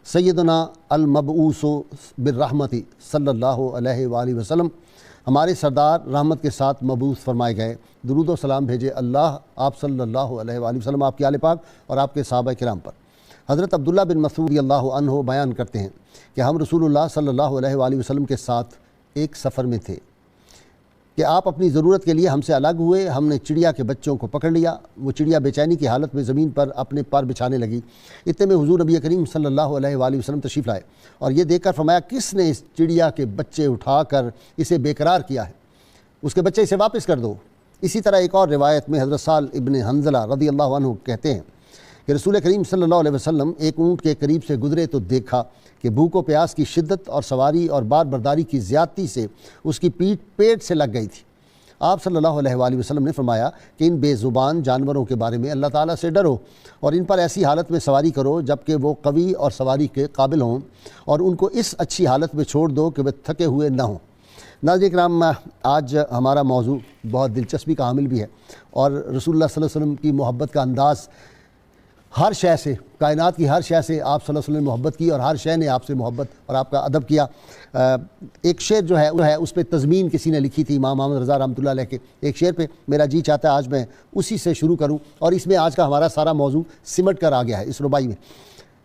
سیدنا المبعوث بالرحمت صلی اللہ علیہ وآلہ وسلم، ہمارے سردار رحمت کے ساتھ مبعوث فرمائے گئے، درود و سلام بھیجے اللہ آپ صلی اللہ علیہ وآلہ وسلم، آپ کے آل پاک اور آپ کے صحابہ کرام پر۔ حضرت عبداللہ بن مسعود رضی اللہ عنہ بیان کرتے ہیں کہ ہم رسول اللہ صلی اللہ علیہ وآلہ وسلم کے ساتھ ایک سفر میں تھے کہ آپ اپنی ضرورت کے لیے ہم سے الگ ہوئے، ہم نے چڑیا کے بچوں کو پکڑ لیا، وہ چڑیا بے چینی کی حالت میں زمین پر اپنے پر بچھانے لگی۔ اتنے میں حضور نبی کریم صلی اللہ علیہ وآلہ وسلم تشریف لائے اور یہ دیکھ کر فرمایا کس نے اس چڑیا کے بچے اٹھا کر اسے بے قرار کیا ہے، اس کے بچے اسے واپس کر دو۔ اسی طرح ایک اور روایت میں حضرت سال ابن حنظلہ رضی اللہ عنہ کہتے ہیں کہ رسول کریم صلی اللہ علیہ وسلم ایک اونٹ کے قریب سے گزرے تو دیکھا کہ بھوک و پیاس کی شدت اور سواری اور بار برداری کی زیادتی سے اس کی پیٹھ پیٹ سے لگ گئی تھی۔ آپ صلی اللہ علیہ وآلہ وسلم نے فرمایا کہ ان بے زبان جانوروں کے بارے میں اللہ تعالیٰ سے ڈرو اور ان پر ایسی حالت میں سواری کرو جبکہ وہ قوی اور سواری کے قابل ہوں، اور ان کو اس اچھی حالت میں چھوڑ دو کہ وہ تھکے ہوئے نہ ہوں۔ ناظرین کرام، آج ہمارا موضوع بہت دلچسپی کا حامل بھی ہے، اور رسول اللہ صلی اللہ علیہ وسلم کی محبت کا انداز ہر شے سے، کائنات کی ہر شے سے آپ صلی اللہ علیہ وسلم نے محبت کی اور ہر شے نے آپ سے محبت اور آپ کا ادب کیا۔ ایک شعر جو ہے اس پہ تضمین کسی نے لکھی تھی، امام محمد رضا رحمۃ اللہ علیہ کے ایک شعر پہ، میرا جی چاہتا ہے آج میں اسی سے شروع کروں، اور اس میں آج کا ہمارا سارا موضوع سمٹ کر آ گیا ہے اس ربائی میں۔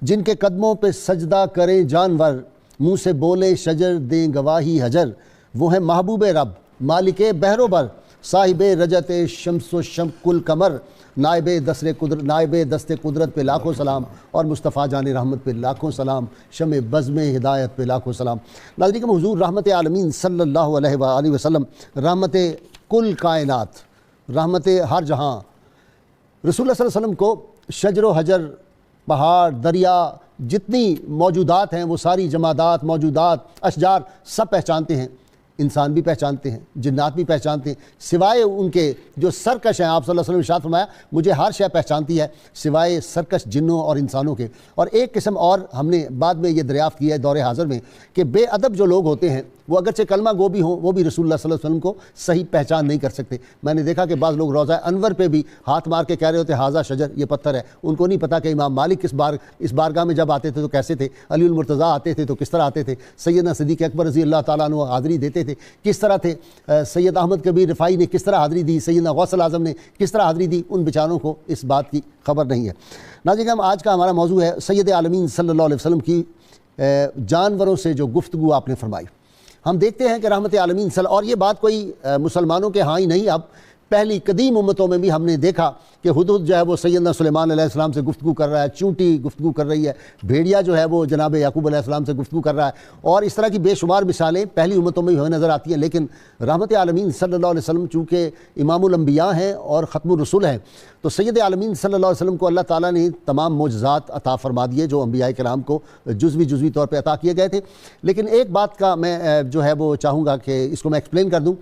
جن کے قدموں پہ سجدہ کریں جانور، منہ سے بولے شجر دیں گواہی حجر، وہ ہیں محبوب رب مالک بحر و بر، صاحب رجت شمس و کل قمر، نائب دست قدرت پہ لاکھوں سلام اور مصطفیٰ جان رحمت پہ لاکھوں سلام، شمع بزم ہدایت پہ لاکھوں سلام۔ ناظرین کہ حضور رحمت عالمین صلی اللہ علیہ وآلہ وسلم، رحمت کل کائنات، رحمت ہر جہاں، رسول اللہ صلی اللہ علیہ وسلم کو شجر و حجر، پہاڑ، دریا، جتنی موجودات ہیں وہ ساری جمادات، موجودات، اشجار سب پہچانتے ہیں، انسان بھی پہچانتے ہیں، جنات بھی پہچانتے ہیں، سوائے ان کے جو سرکش ہیں۔ آپ صلی اللہ علیہ وسلم ارشاد فرمایا مجھے ہر شے پہچانتی ہے سوائے سرکش جنوں اور انسانوں کے۔ اور ایک قسم اور ہم نے بعد میں یہ دریافت کیا ہے دور حاضر میں کہ بے ادب جو لوگ ہوتے ہیں وہ اگرچہ کلمہ گو بھی ہوں، وہ بھی رسول اللہ صلی اللہ علیہ وسلم کو صحیح پہچان نہیں کر سکتے۔ میں نے دیکھا کہ بعض لوگ روضہ انور پہ بھی ہاتھ مار کے کہہ رہے ہوتے ہیں ہاذا شجر، یہ پتھر ہے، ان کو نہیں پتہ کہ امام مالک اس بارگاہ میں جب آتے تھے تو کیسے تھے، علی المرتضیٰ آتے تھے تو کس طرح آتے تھے، سیدنا صدیق اکبر رضی اللہ تعالیٰ عنہ حاضری دیتے تھے کس طرح تھے، سید احمد کبیر رفاعی نے کس طرح حاضری دی، سیدنا غوث الاعظم نے کس طرح حاضری دی، ان بیچاروں کو اس بات کی خبر نہیں ہے۔ ناظرین آج کا ہمارا موضوع ہے سید عالمین صلی اللہ علیہ وسلم کی جانوروں سے جو گفتگو آپ نے فرمائی۔ ہم دیکھتے ہیں کہ رحمت عالمین اور یہ بات کوئی مسلمانوں کے ہاں ہی نہیں، اب پہلی قدیم امتوں میں بھی ہم نے دیکھا کہ ہدہد جو ہے وہ سیدنا سلیمان علیہ السلام سے گفتگو کر رہا ہے، چونٹی گفتگو کر رہی ہے، بھیڑیا جو ہے وہ جناب یعقوب علیہ السلام سے گفتگو کر رہا ہے، اور اس طرح کی بے شمار مثالیں پہلی امتوں میں بھی ہمیں نظر آتی ہیں۔ لیکن رحمت عالمین صلی اللہ علیہ وسلم چونکہ امام الانبیاء ہیں اور ختم الرسل ہیں، تو سید عالمین صلی اللہ علیہ وسلم کو اللہ تعالیٰ نے تمام معجزات عطا فرما دیے جو انبیاء کرام کو جزوی طور پہ عطا کیے گئے تھے۔ لیکن ایک بات کا میں جو ہے وہ چاہوں گا کہ اس کو میں ایکسپلین کر دوں۔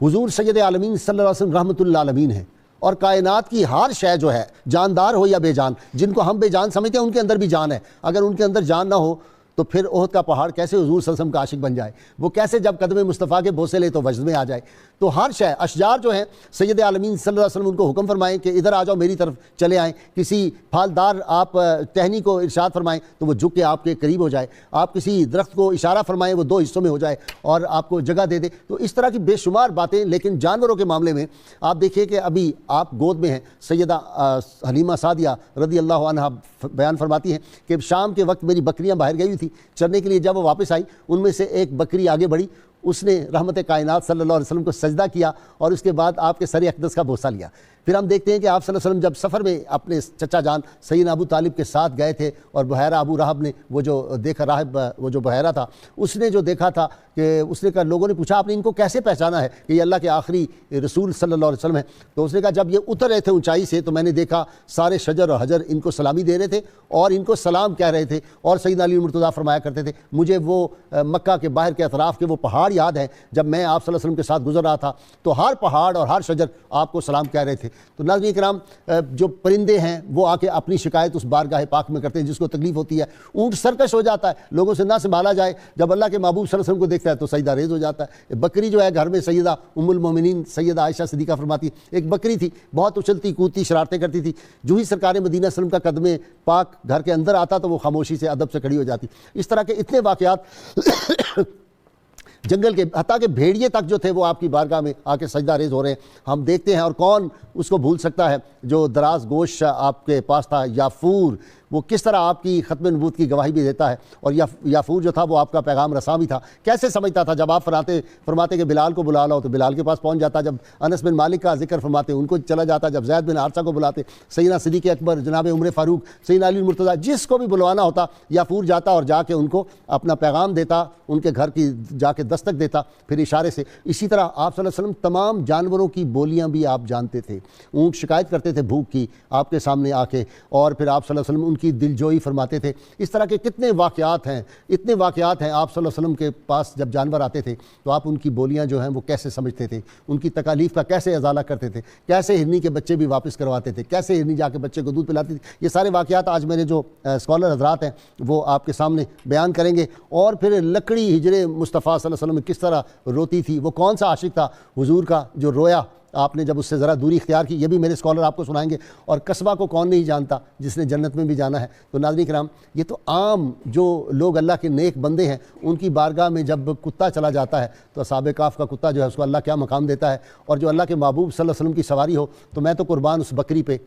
حضور سید عالمین صلی اللہ علیہ وسلم رحمت للعالمین ہیں، اور کائنات کی ہر شے جو ہے جاندار ہو یا بے جان، جن کو ہم بے جان سمجھتے ہیں ان کے اندر بھی جان ہے۔ اگر ان کے اندر جان نہ ہو تو پھر احد کا پہاڑ کیسے حضور صلی اللہ علیہ وسلم کا عاشق بن جائے، وہ کیسے جب قدم مصطفیٰ کے بوسے لے تو وجد میں آ جائے۔ تو ہر شے، اشجار جو ہیں سید عالمین صلی اللہ علیہ وسلم ان کو حکم فرمائیں کہ ادھر آ جاؤ، میری طرف چلے آئیں، کسی پھالدار آپ ٹہنی کو ارشاد فرمائیں تو وہ جھک کے آپ کے قریب ہو جائے، آپ کسی درخت کو اشارہ فرمائیں وہ دو حصوں میں ہو جائے اور آپ کو جگہ دے دے۔ تو اس طرح کی بے شمار باتیں۔ لیکن جانوروں کے معاملے میں آپ دیکھیے کہ ابھی آپ گود میں ہیں، سیدہ حلیمہ سعدیہ رضی اللہ عنہا بیان فرماتی ہیں کہ شام کے وقت میری بکریاں باہر گئی ہوئی تھی چرنے کے لیے، جب وہ واپس آئی ان میں سے ایک بکری آگے بڑھی، اس نے رحمت کائنات صلی اللہ علیہ وسلم کو سجدہ کیا اور اس کے بعد آپ کے سر اقدس کا بوسہ لیا۔ پھر ہم دیکھتے ہیں کہ آپ صلی اللہ علیہ وسلم جب سفر میں اپنے چچا جان سیدنا ابو طالب کے ساتھ گئے تھے، اور بحیرہ ابو راہب نے وہ جو دیکھا، راہب وہ جو بحیرہ تھا اس نے جو دیکھا تھا کہ اس نے کہا، لوگوں نے پوچھا آپ نے ان کو کیسے پہچانا ہے کہ یہ اللہ کے آخری رسول صلی اللہ علیہ وسلم ہے؟ تو اس نے کہا جب یہ اتر رہے تھے اونچائی سے تو میں نے دیکھا سارے شجر اور حجر ان کو سلامی دے رہے تھے اور ان کو سلام کہہ رہے تھے، اور سیدنا علی مرتضیٰ فرمایا کرتے تھے مجھے وہ مکہ کے باہر کے اطراف کے وہ پہاڑ یاد ہے جب میں آپ صلی اللہ علیہ وسلم کے ساتھ گزر رہا تھا تو ہر پہاڑ اور ہر شجر آپ کو سلام کہہ رہے تھے۔ تو ناظرین کرام، جو پرندے ہیں وہ آ کے اپنی شکایت اس بارگاہ پاک میں کرتے ہیں جس کو تکلیف ہوتی ہے۔ اونٹ سرکش ہو جاتا ہے، لوگوں سے نہ سنبھالا جائے، جب اللہ کے محبوب صلی اللہ علیہ وسلم کو دیکھتا ہے تو سجدہ ریز ہو جاتا ہے۔ بکری جو ہے گھر میں سیدہ ام المومنین سیدہ عائشہ صدیقہ فرماتی ایک بکری تھی، بہت اچھلتی کودتی شرارتیں کرتی تھی، جو ہی سرکار مدینہ صلی اللہ علیہ وسلم کا قدم پاک گھر کے اندر آتا تو وہ خاموشی سے ادب سے کھڑی ہو جاتی۔ اس طرح کے اتنے واقعات جنگل کے، حتیٰ کہ بھیڑیے تک جو تھے وہ آپ کی بارگاہ میں آ کے سجدہ ریز ہو رہے ہیں، ہم دیکھتے ہیں۔ اور کون اس کو بھول سکتا ہے جو دراز گوش آپ کے پاس تھا یافور، وہ کس طرح آپ کی ختم نبوت کی گواہی بھی دیتا ہے۔ اور یافور جو تھا وہ آپ کا پیغام رساں بھی تھا، کیسے سمجھتا تھا جب آپ فرماتے کہ بلال کو بلا لاؤ تو بلال کے پاس پہنچ جاتا، جب انس بن مالک کا ذکر فرماتے ان کو چلا جاتا، جب زید بن حارثہ کو بلاتے سیدنا صدیق اکبر، جناب عمر فاروق، سیدنا علی المرتضیٰ، جس کو بھی بلوانا ہوتا یافور جاتا اور جا کے ان کو اپنا پیغام دیتا، ان کے گھر کی جا کے دستک دیتا پھر اشارے سے۔ اسی طرح آپ صلی اللہ علیہ وسلم تمام جانوروں کی بولیاں بھی آپ جانتے تھے۔ اونٹ شکایت کرتے تھے بھوک کی آپ کے سامنے آ کے، اور پھر آپ صلی اللہ علیہ وسلم ان کی دلجوئی فرماتے تھے۔ اس طرح کے کتنے واقعات ہیں، اتنے واقعات ہیں۔ آپ صلی اللہ علیہ وسلم کے پاس جب جانور آتے تھے تو آپ ان کی بولیاں جو ہیں وہ کیسے سمجھتے تھے، ان کی تکالیف کا کیسے ازالہ کرتے تھے، کیسے ہرنی کے بچے بھی واپس کرواتے تھے، کیسے ہرنی جا کے بچے کو دودھ پلاتی تھی۔ یہ سارے واقعات آج میرے جو اسکالر حضرات ہیں وہ آپ کے سامنے بیان کریں گے۔ اور پھر لکڑی ہجر مصطفیٰ صلی اللہ علیہ وسلم کس طرح روتی تھی، وہ کون سا عاشق تھا حضور کا جو رویا آپ نے جب اس سے ذرا دوری اختیار کی، یہ بھی میرے اسکالر آپ کو سنائیں گے۔ اور قصبہ کو کون نہیں جانتا جس نے جنت میں بھی جانا ہے۔ تو ناظرین کرام، یہ تو عام جو لوگ اللہ کے نیک بندے ہیں ان کی بارگاہ میں جب کتا چلا جاتا ہے تو اصحاب کہف کا کتا جو ہے اس کو اللہ کیا مقام دیتا ہے۔ اور جو اللہ کے محبوب صلی اللہ علیہ وسلم کی سواری ہو تو میں تو قربان اس بکری پہ،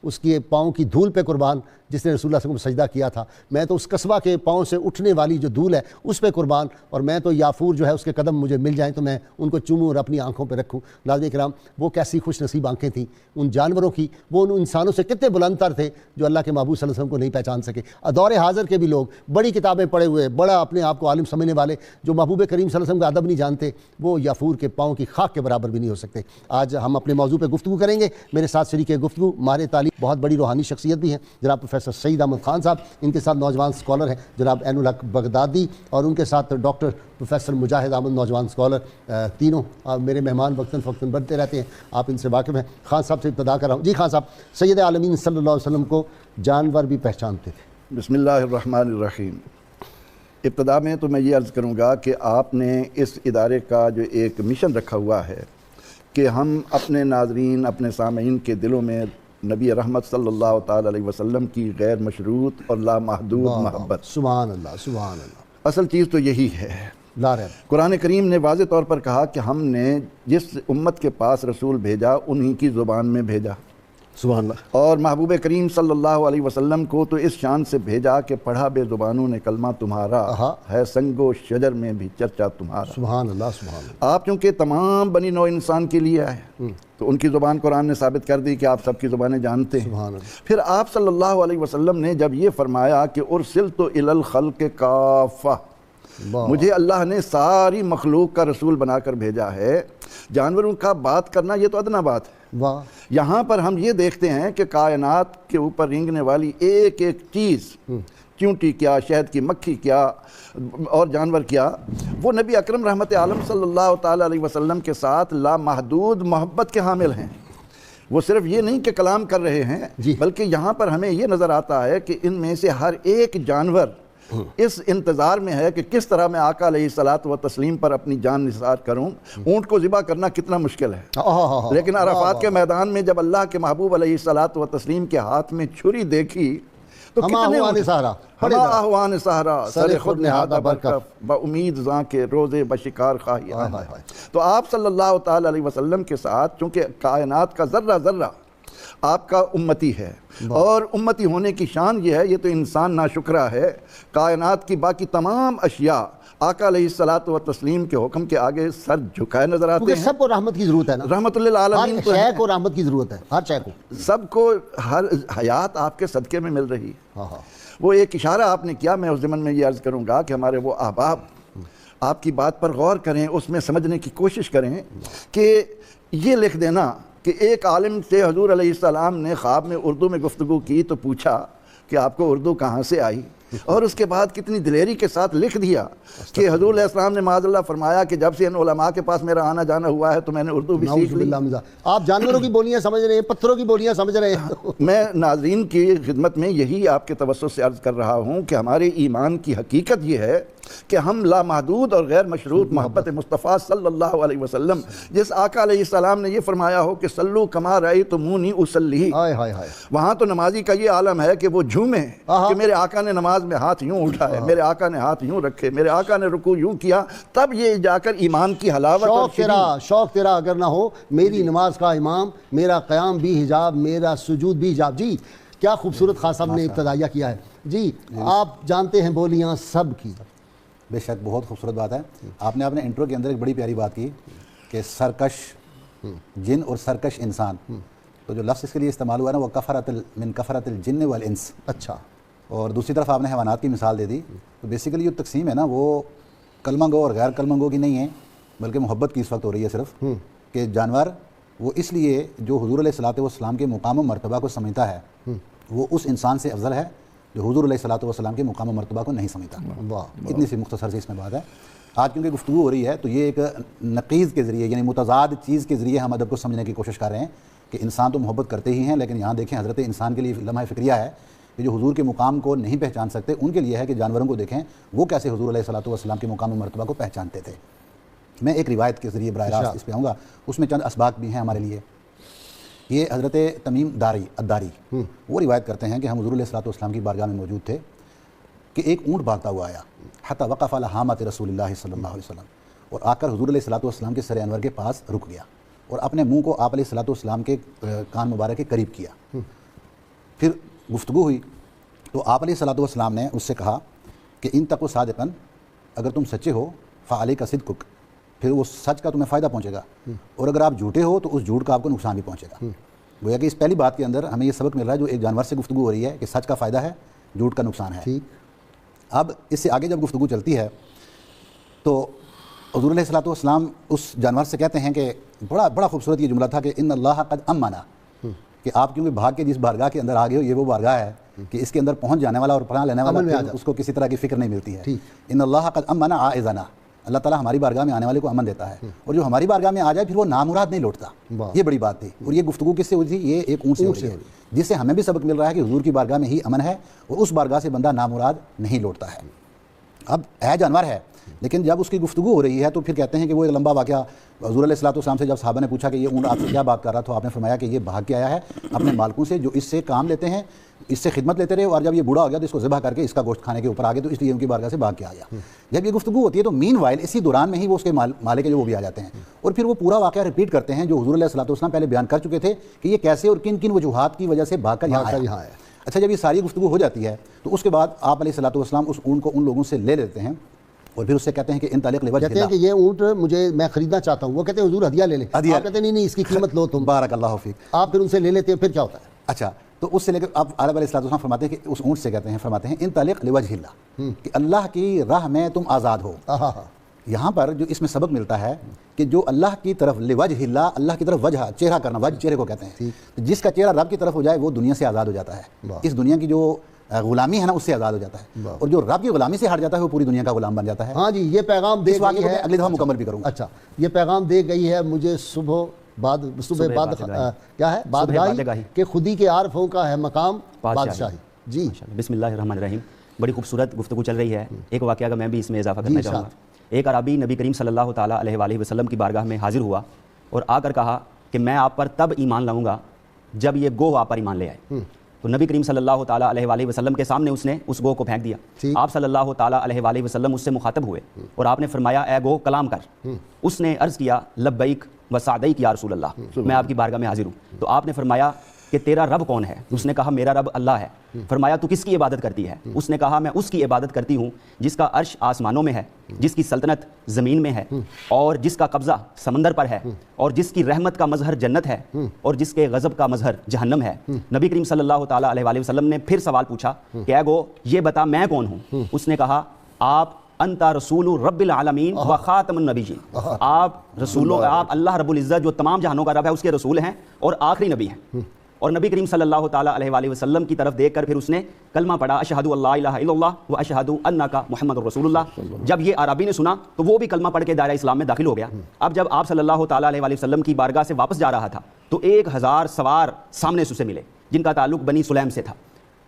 اس کے پاؤں کی دھول پہ قربان جس نے رسول اللہ صلی اللہ علیہ وسلم کو سجدہ کیا تھا، میں تو اس قصبہ کے پاؤں سے اٹھنے والی جو دھول ہے اس پہ قربان، اور میں تو یافور جو ہے اس کے قدم مجھے مل جائیں تو میں ان کو چوموں اور اپنی آنکھوں پہ رکھوں۔ ناظرین کرام، وہ کیسی خوش نصیب آنکھیں تھیں ان جانوروں کی، وہ ان انسانوں سے کتنے بلند تر تھے جو اللہ کے محبوب صلی اللہ علیہ وسلم کو نہیں پہچان سکے۔ دور حاضر کے بھی لوگ بڑی کتابیں پڑھے ہوئے، بڑا اپنے آپ کو عالم سمجھنے والے، جو محبوب کریم صلی اللہ علیہ وسلم کا ادب نہیں جانتے، وہ یافور کے پاؤں کی خاک کے برابر بھی نہیں ہو سکتے۔ آج ہم اپنے موضوع پہ گفتگو کریں گے۔ میرے ساتھ شریک گفتگو ماہر تعلیم، بہت بڑی روحانی شخصیت بھی ہیں جناب پروفیسر سعید احمد خان صاحب، ان کے ساتھ نوجوان اسکالر ہیں جناب عین الحق بغدادی، اور ان کے ساتھ ڈاکٹر پروفیسر مجاہد احمد نوجوان اسکالر۔ تینوں میرے مہمان وقتاً فوقتاً بنتے رہتے ہیں، آپ ان سے واقف ہیں۔ خان صاحب سے ابتدا کر رہا ہوں۔ جی خان صاحب، سید عالمین صلی اللہ علیہ وسلم کو جانور بھی پہچانتے تھے؟ بسم اللہ الرحمن الرحیم۔ ابتدا میں تو میں یہ عرض کروں گا کہ آپ نے اس ادارے کا جو ایک مشن رکھا ہوا ہے کہ ہم اپنے ناظرین، اپنے سامعین کے دلوں میں نبی رحمت صلی اللہ تعالی علیہ وسلم کی غیر مشروط اور لامحدود محبت، سبحان اللہ سبحان اللہ، اصل چیز تو یہی ہے۔ لا رہا۔ قرآن کریم نے واضح طور پر کہا کہ ہم نے جس امت کے پاس رسول بھیجا انہی کی زبان میں بھیجا، سبحان اللہ۔ اور محبوب کریم صلی اللہ علیہ وسلم کو تو اس شان سے بھیجا کہ پڑھا بے زبانوں نے کلمہ تمہارا، ہے سنگ و شجر میں بھی چرچا تمہارا۔ سبحان اللہ سبحان اللہ۔ آپ چونکہ تمام بنی نوع انسان کے لیے آئے تو ان کی زبان قرآن نے ثابت کر دی کہ آپ سب کی زبانیں جانتے ہیں۔ سبحان اللہ۔ پھر آپ صلی اللہ علیہ وسلم نے جب یہ فرمایا کہ ارسلت الی الخلق کافہ، مجھے اللہ نے ساری مخلوق کا رسول بنا کر بھیجا ہے، جانوروں کا بات کرنا یہ تو ادنا بات ہے۔ یہاں پر ہم یہ دیکھتے ہیں کہ کائنات کے اوپر رینگنے والی ایک ایک چیز، چونٹی کیا، شہد کی مکھی کیا، اور جانور کیا، وہ نبی اکرم رحمت عالم صلی اللہ تعالی علیہ وسلم کے ساتھ لامحدود محبت کے حامل ہیں۔ وہ صرف یہ نہیں کہ کلام کر رہے ہیں، بلکہ یہاں پر ہمیں یہ نظر آتا ہے کہ ان میں سے ہر ایک جانور اس انتظار میں ہے کہ کس طرح میں آقا علیہ الصلوۃ والتسلیم پر اپنی جان نثار کروں۔ اونٹ کو ذبح کرنا کتنا مشکل ہے، لیکن عرفات کے میدان میں جب اللہ کے محبوب علیہ الصلوۃ والتسلیم کے ہاتھ میں چھری دیکھی تو کتنے آہوان سہرا سر خود نہادہ برکف با امید زاں کے روزے بشکار خواہی آنا۔ تو آپ صلی اللہ تعالی علیہ وسلم کے ساتھ چونکہ کائنات کا ذرہ ذرہ آپ کا امتی ہے، اور امتی ہونے کی شان یہ ہے، یہ تو انسان ناشکرہ ہے، کائنات کی باقی تمام اشیاء آقا علیہ الصلوۃ والتسلیم کے حکم کے آگے سر جھکائے نظر آتے ہیں۔ سب کو رحمت کی ضرورت ہے نا، رحمت للعالمین، ہر شے کو رحمت کی ضرورت ہے، ہر شے کو، سب کو، ہر حیات آپ کے صدقے میں مل رہی ہے۔ وہ ایک اشارہ آپ نے کیا، میں اس ضمن میں یہ عرض کروں گا کہ ہمارے وہ احباب آپ کی بات پر غور کریں، اس میں سمجھنے کی کوشش کریں کہ یہ لکھ دینا کہ ایک عالم سے حضور علیہ السلام نے خواب میں اردو میں گفتگو کی تو پوچھا کہ آپ کو اردو کہاں سے آئی؟ اور اس کے بعد کتنی دلیری کے ساتھ لکھ دیا کہ حضور علیہ السلام نے معاذ اللہ فرمایا کہ جب سے ان علماء کے پاس میرا آنا جانا ہوا ہے تو میں نے اردو بھی سیکھ لی۔ آپ جانوروں کی بولیاں سمجھ رہے ہیں، پتھروں کی بولیاں سمجھ رہے ہیں۔ میں ناظرین کی خدمت میں یہی آپ کے توسط سے عرض کر رہا ہوں کہ ہمارے ایمان کی حقیقت یہ ہے کہ ہم لامحدود اور غیر مشروط محبت مصطفیٰ صلی اللہ علیہ وسلم، جس آقا علیہ السلام نے یہ فرمایا ہو کہ صلو کما رأیتمونی اصلی، وہاں تو نمازی کا یہ عالم ہے کہ وہ جھومے کہ میرے آقا نے نماز میں ہاتھ یوں اٹھائے، میرے آقا نے ہاتھ یوں رکھے، میرے آقا نے رکوع یوں کیا، تب یہ جا کر ایمان کی حلاوت۔ شوق تیرا اگر نہ ہو میری نماز کا امام، میرا قیام بھی حجاب، میرا سجود بھی حجاب۔ جی کیا خوبصورت خان صاحب نے ابتدائیہ کیا ہے۔ جی آپ جانتے ہیں بولیاں سب کی، بے شک بہت خوبصورت بات ہے۔ آپ نے اپنے انٹرو کے اندر ایک بڑی پیاری بات کی کہ سرکش جن اور سرکش انسان، تو جو لفظ اس کے لیے استعمال ہوا ہے نا وہ من کفرت الجن والانس۔ اچھا، اور دوسری طرف آپ نے حیوانات کی مثال دے دی۔ تو بیسیکلی جو تقسیم ہے نا وہ کلمہ گو اور غیر کلمہ گو کی نہیں ہے، بلکہ محبت کی اس وقت ہو رہی ہے صرف، کہ جانور وہ اس لیے جو حضور علیہ الصلوۃ والسلام کے مقام و مرتبہ کو سمجھتا ہے وہ اس انسان سے افضل ہے جو حضور علیہ الصلوۃ والسلام کے مقام و مرتبہ کو نہیں سمجھتا۔ اتنی سی مختصر سی اس میں بات ہے۔ آج کیونکہ گفتگو ہو رہی ہے تو یہ ایک نقیض کے ذریعے یعنی متضاد چیز کے ذریعے ہم ادب کو سمجھنے کی کوشش کر رہے ہیں کہ انسان تو محبت کرتے ہی ہیں، لیکن یہاں دیکھیں حضرت انسان کے لیے لمحہ فکریہ ہے کہ جو حضور کے مقام کو نہیں پہچان سکتے ان کے لیے ہے کہ جانوروں کو دیکھیں وہ کیسے حضور علیہ الصلوۃ والسلام کے مقام و مرتبہ کو پہچانتے تھے۔ میں ایک روایت کے ذریعے براہ راست اس پہ آؤں گا، اس میں چند اسباق بھی ہیں ہمارے لیے۔ یہ حضرت تمیم الداری وہ روایت کرتے ہیں کہ ہم حضور علیہ الصلوۃ والسلام کی بارگاہ میں موجود تھے کہ ایک اونٹ بھاگتا ہوا آیا، حتی وقف علی حامۃ رسول اللہ صلی اللہ علیہ وسلم، اور آ کر حضور علیہ الصلوۃ والسلام کے سر انور کے پاس رک گیا اور اپنے منہ کو آپ علیہ الصلوۃ والسلام کے کان مبارک کے قریب کیا۔ پھر گفتگو ہوئی تو آپ علیہ الصلوۃ والسلام نے اس سے کہا کہ ان تقو صادقاً، اگر تم سچے ہو فعلیک صدقک، پھر وہ سچ کا تمہیں فائدہ پہنچے گا، اور اگر آپ جھوٹے ہو تو اس جھوٹ کا آپ کو نقصان بھی پہنچے گا۔ گویا کہ اس پہلی بات کے اندر ہمیں یہ سبق مل رہا ہے جو ایک جانور سے گفتگو ہو رہی ہے کہ سچ کا فائدہ ہے، جھوٹ کا نقصان ہے۔ اب اس سے آگے جب گفتگو چلتی ہے تو حضور علیہ الصلوۃ والسلام اس جانور سے کہتے ہیں کہ بڑا خوبصورت یہ جملہ تھا کہ ان اللہ قد امنا، کہ آپ کیونکہ بھاگ کے جس بارگاہ کے اندر آ گئے ہو یہ وہ بارگاہ ہے کہ اس کے اندر پہنچ جانے والا اور پناہ لینے والا اس کو کسی طرح کی فکر نہیں ملتی ہے۔ ان اللہ قد امنا عائذنا، اللہ تعالیٰ ہماری بارگاہ میں آنے والے کو امن دیتا ہے، اور جو ہماری بارگاہ میں آ جائے پھر وہ نامراد نہیں لوٹتا۔ یہ بڑی بات تھی، اور یہ گفتگو کس سے ہوئی تھی؟ یہ ایک اونٹ سے ہوئی ہے، جس سے ہمیں بھی سبق مل رہا ہے کہ حضور کی بارگاہ میں ہی امن ہے اور اس بارگاہ سے بندہ نامراد نہیں لوٹتا ہے۔ اب ہے جانور ہے، لیکن جب اس کی گفتگو ہو رہی ہے تو پھر کہتے ہیں کہ وہ ایک لمبا واقعہ حضور علیہ الصلوۃ والسلام سے جب صحابہ نے پوچھا کہ یہ اونٹ آپ سے کیا بات کر رہا تھا، آپ نے فرمایا کہ یہ بھاگ کے آیا ہے اپنے مالکوں سے جو اس سے کام لیتے ہیں، اس سے خدمت لیتے رہے، اور جب یہ بوڑھا ہو گیا تو اس کو ذبح کر کے اس کا گوشت کھانے کے اوپر آ گئے، تو اس لیے ان کی بارگاہ سے بھاگ کے آیا۔ جب یہ گفتگو ہوتی ہے تو مین وائل اسی دوران میں ہی وہ اس کے مالک جو وہ بھی آ جاتے ہیں اور پھر وہ پورا واقعہ ریپیٹ کرتے ہیں جو حضور علیہ الصلوۃ والسلام پہلے بیان کر چکے تھے کہ یہ کیسے اور کن کن وجوہات کی وجہ سے بھاگ کر یہاں آیا۔ اچھا، جب یہ ساری گفتگو ہو جاتی ہے تو اس کے بعد آپ علیہ الصلوۃ والسلام اس اونٹ کو ان لوگوں سے لے لیتے ہیں اور پھر اس سے کہتے ہیں کہ انطلق لوجہ اللہ، کہتے ہیں کہ یہ اونٹ میں خریدنا چاہتا ہوں، وہ کہتے ہیں حضور ہدیہ لے لیں، آپ کہتے ہیں نہیں اس کی قیمت لو تم، بارک اللہ فیک، آپ پھر ان سے لے لیتے ہیں، پھر کیا ہوتا ہے؟ اچھا، تو اس سے لے کر اب علیہ الصلوۃ والسلام فرماتے ہیں کہ اس اونٹ سے کہتے ہیں انطلق لوجہ اللہ، کہ اللہ کی راہ میں تم آزاد ہو۔ یہاں پر جو اس میں سبق ملتا ہے کہ جو اللہ کی طرف لوجہ اللہ، اللہ کی طرف وجہ چہرہ کرنا، وجہ چہرے کو کہتے ہیں، جس کا چہرہ رب کی طرف ہو جائے وہ دنیا سے آزاد ہو جاتا ہے، اس دنیا کی جو غلامی ہے نا اس سے آزاد ہو جاتا ہے، اور جو رب کی غلامی سے ہٹ جاتا ہے وہ پوری دنیا کا غلام بن جاتا ہے۔ ہاں جی، یہ پیغام دے گئی ہے، اگلی دفعہ مکمل بھی کروں گا۔ اچھا، یہ پیغام دے گئی ہے مجھے صبح بعد کیا ہے بادگاہی کہ خودی کے عارفوں کا ہے مقام بادشاہی۔ جی بسم اللہ الرحمن الرحیم۔ بڑی خوبصورت گفتگو چل رہی ہے۔ ایک واقعہ کا میں بھی اس میں اضافہ کرنا چاہوں گا۔ ایک عربی نبی کریم صلی اللہ تعالیٰ علیہ وآلہ وسلم کی بارگاہ میں حاضر ہوا اور آ کر کہا کہ میں آپ پر تب ایمان لاؤں گا جب یہ گوہ آپ پر ایمان لے آئے۔ تو نبی کریم صلی اللہ تعالیٰ علیہ وآلہ وسلم کے سامنے اس نے اس گوہ کو پھینک دیا۔ آپ صلی اللہ تعالیٰ علیہ وآلہ وسلم اس سے مخاطب ہوئے اور آپ نے فرمایا اے گوہ کلام کر۔ اس نے عرض کیا لبیک و سعدیک یا رسول اللہ، میں آپ کی بارگاہ میں حاضر ہوں۔ تو آپ نے فرمایا کہ تیرا رب کون ہے؟ اس نے کہا میرا رب اللہ ہے۔ فرمایا تو کس کی عبادت کرتی ہے؟ اس نے کہا میں اس کی عبادت کرتی ہوں جس کا عرش آسمانوں میں ہے، جس کی سلطنت زمین میں ہے، اور جس کا قبضہ سمندر پر ہے، اور جس کی رحمت کا مظہر جنت ہے، اور جس کے غضب کا مظہر جہنم ہے۔ نبی کریم صلی اللہ تعالیٰ علیہ وآلہ وسلم نے پھر سوال پوچھا کہ اے گو یہ بتا میں کون ہوں؟ اس نے کہا آپ انت رسول رب العالمین و خاتم النبیین، آپ رسولوں، آپ اللہ رب العزت جو تمام جہانوں کا رب ہے اس کے رسول ہیں اور آخری نبی ہیں۔ اور نبی کریم صلی اللہ تعالیٰ علیہ وآلہ وسلم کی طرف دیکھ کر پھر اس نے کلمہ پڑھا اشہد ان لا الہ الا اللہ و اشہد انک محمد رسول اللہ. جب یہ عربی نے سنا تو وہ بھی کلمہ پڑھ کے دائرہ اسلام میں داخل ہو گیا. اب جب آپ صلی اللہ تعالیٰ علیہ وآلہ وسلم کی بارگاہ سے واپس جا رہا تھا تو 1000 سوار سامنے سے اسے ملے جن کا تعلق بنی سلیم سے تھا.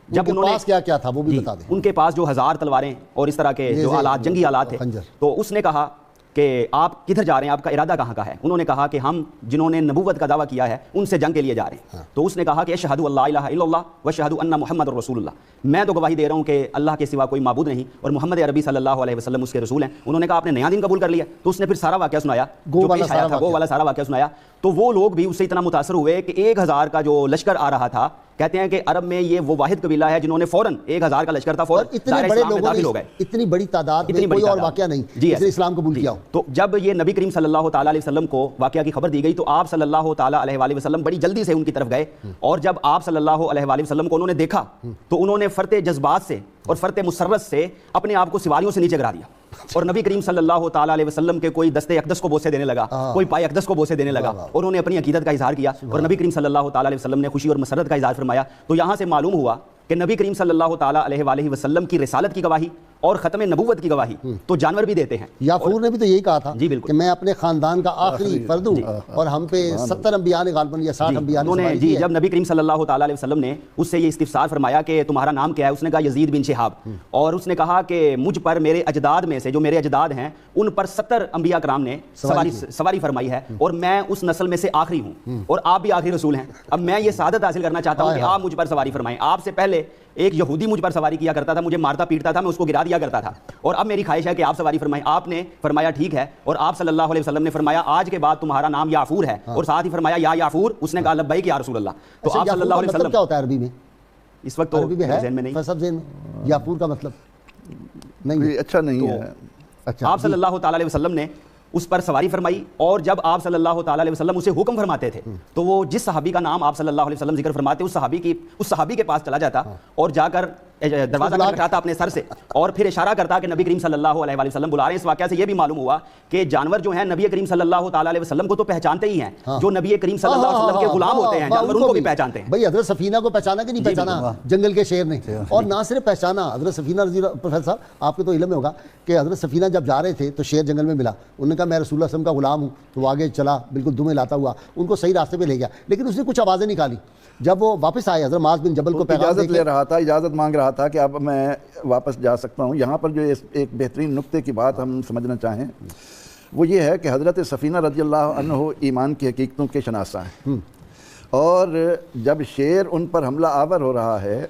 جب انہوں نے کیا کیا تھا وہ بھی بتا دیں. ان کے پاس جو 1000 تلواریں اور اس طرح کے جو آلات جنگی آلات تھے, تو اس نے کہا کہ آپ کدھر جا رہے ہیں, آپ کا ارادہ کہاں کا ہے؟ انہوں نے کہا کہ ہم جنہوں نے نبوت کا دعویٰ کیا ہے ان سے جنگ کے لیے جا رہے ہیں. تو اس نے کہا کہ اشہد ان لا الہ الا اللہ و اشہد ان محمد رسول اللہ, میں تو گواہی دے رہا ہوں کہ اللہ کے سوا کوئی معبود نہیں اور محمد عربی صلی اللہ علیہ وسلم اس کے رسول ہیں. انہوں نے کہا آپ نے نیا دین قبول کر لیا؟ تو اس نے پھر سارا واقعہ سنایا, جو پیش آیا تھا وہ والا سارا واقعہ سنایا. تو وہ لوگ بھی اس سے اتنا متاثر ہوئے کہ 1000 کا جو لشکر آ رہا تھا, کہتے ہیں کہ عرب میں یہ وہ واحد قبیلہ ہے جنہوں نے فوراً 1000 کا لشکر تھا فوراً دائرہ اسلام میں داخل ہو گئے. اتنی بڑی تعداد میں کوئی اور واقعہ نہیں جس نے اسلام قبول کیا ہو. تو جب یہ نبی کریم صلی اللہ تعالیٰ علیہ وسلم کو واقعہ کی خبر دی گئی تو آپ صلی اللہ تعالیٰ علیہ وآلہ وسلم بڑی جلدی سے ان کی طرف گئے, اور جب آپ صلی اللہ علیہ وآلہ وسلم کو انہوں نے دیکھا تو انہوں نے فرط جذبات سے اور فرط مسرت سے اپنے آپ کو سواریوں سے نیچے گرا دیا, اور نبی کریم صلی اللہ تعالیٰ علیہ وسلم کے کوئی دستے اقدس کو بوسے دینے لگا, کوئی پائے اقدس کو بوسے دینے لگا, اور انہوں نے اپنی عقیدت کا اظہار کیا, اور نبی کریم صلی اللہ تعالیٰ علیہ وسلم نے خوشی اور مسرت کا اظہار فرمایا. تو یہاں سے معلوم ہوا کہ نبی کریم صلی اللہ تعالیٰ علیہ وآلہ وسلم کی رسالت کی گواہی اور ختم نبوت کی گواہی تو جانور بھی دیتے ہیں. یافور نے بھی تو یہی کہا تھا جی بالکل کہ میں اپنے خاندان کا آخری فرد ہوں, اور ہم پہ 70 انبیاء نے غالباً یا 60 انبیاء نے جی. جب نبی کریم صلی اللہ تعالیٰ علیہ وسلم نے اس سے یہ استفسار فرمایا کہ تمہارا نام کیا ہے, اس نے کہا یزید بن شہاب, اور اس نے کہا کہ مجھ پر میرے اجداد میں سے جو میرے اجداد ہیں ان پر 70 انبیاء کرام نے سواری فرمائی ہے, اور میں اس نسل میں سے آخری ہوں, اور آپ بھی آخری رسول ہیں. اب میں یہ سعادت حاصل کرنا چاہتا ہوں کہ آپ مجھ پر سواری فرمائیں. آپ سے پہلے ایک یہودی مجھ پر سواری کیا کرتا تھا, مجھے مارتا پیٹتا تھا, میں اس کو گرا دیا کرتا تھا, اور اب میری خواہش ہے کہ آپ سواری فرمائیں. آپ نے فرمایا ٹھیک ہے, اور آپ صلی اللہ علیہ وسلم نے فرمایا آج کے بعد تمہارا نام یافور ہے, اور ساتھ ہی فرمایا یا یافور. اس نے کہا لبیک یا رسول اللہ. تو آپ صلی اللہ علیہ وسلم کیا ہوتا ہے عربی میں اس وقت تو ذہن میں نہیں, سب ذہن میں یافور کا مطلب نہیں اچھا نہیں ہے. اچھا آپ صلی اللہ تعالیٰ علیہ وسلم نے اس پر سواری فرمائی, اور جب آپ صلی اللہ تعالیٰ علیہ وسلم اسے حکم فرماتے تھے تو وہ جس صحابی کا نام آپ صلی اللہ علیہ وسلم ذکر فرماتے اس صحابی کے پاس چلا جاتا اور جا کر دروازہ کھٹکھٹاتا اپنے سر سے, اور پھر اشارہ کرتا کہ نبی کریم صلی اللہ علیہ وسلم بلا رہے ہیں. اس واقعہ سے یہ بھی معلوم ہوا کہ جانور جو ہیں نبی کریم صلی اللہ تعالیٰ علیہ وسلم کو تو پہچانتے ہی ہیں, جو نبی کریم صلی اللہ علیہ وسلم کے غلام ہوتے ہیں جانور ان کو بھی پہچانتے ہیں. بھائی حضرت سفینہ کو پہچانا کہ نہیں پہچانا جنگل کے شیر نے, اور نہ صرف پہچانا حضرت سفینہ رضی اللہ, پروفیسر صاحب آپ کے تو علم میں ہوگا کہ حضرت سفینہ جب جا رہے تھے تو شیر جنگل میں ملا, انہوں نے کہا میں رسول اللہ صلی اللہ علیہ وسلم کا غلام ہوں, تو وہ آگے چلا بالکل دمیں لاتا ہوا, ان کو صحیح راستے پہ لے گیا, لیکن اس نے کچھ آوازیں نکالی. جب وہ واپس آئے حضرت معاذ بن جبل کو اجازت لے رہا تھا, اجازت مانگ رہا تھا کہ اب میں واپس جا سکتا ہوں. یہاں پر جو ایک بہترین نقطے کی بات ہم سمجھنا چاہیں وہ یہ ہے کہ حضرت سفینہ رضی اللہ عنہ ایمان کی حقیقتوں کے شناسہ ہیں, اور جب شیر ان پر حملہ آور ہو رہا ہے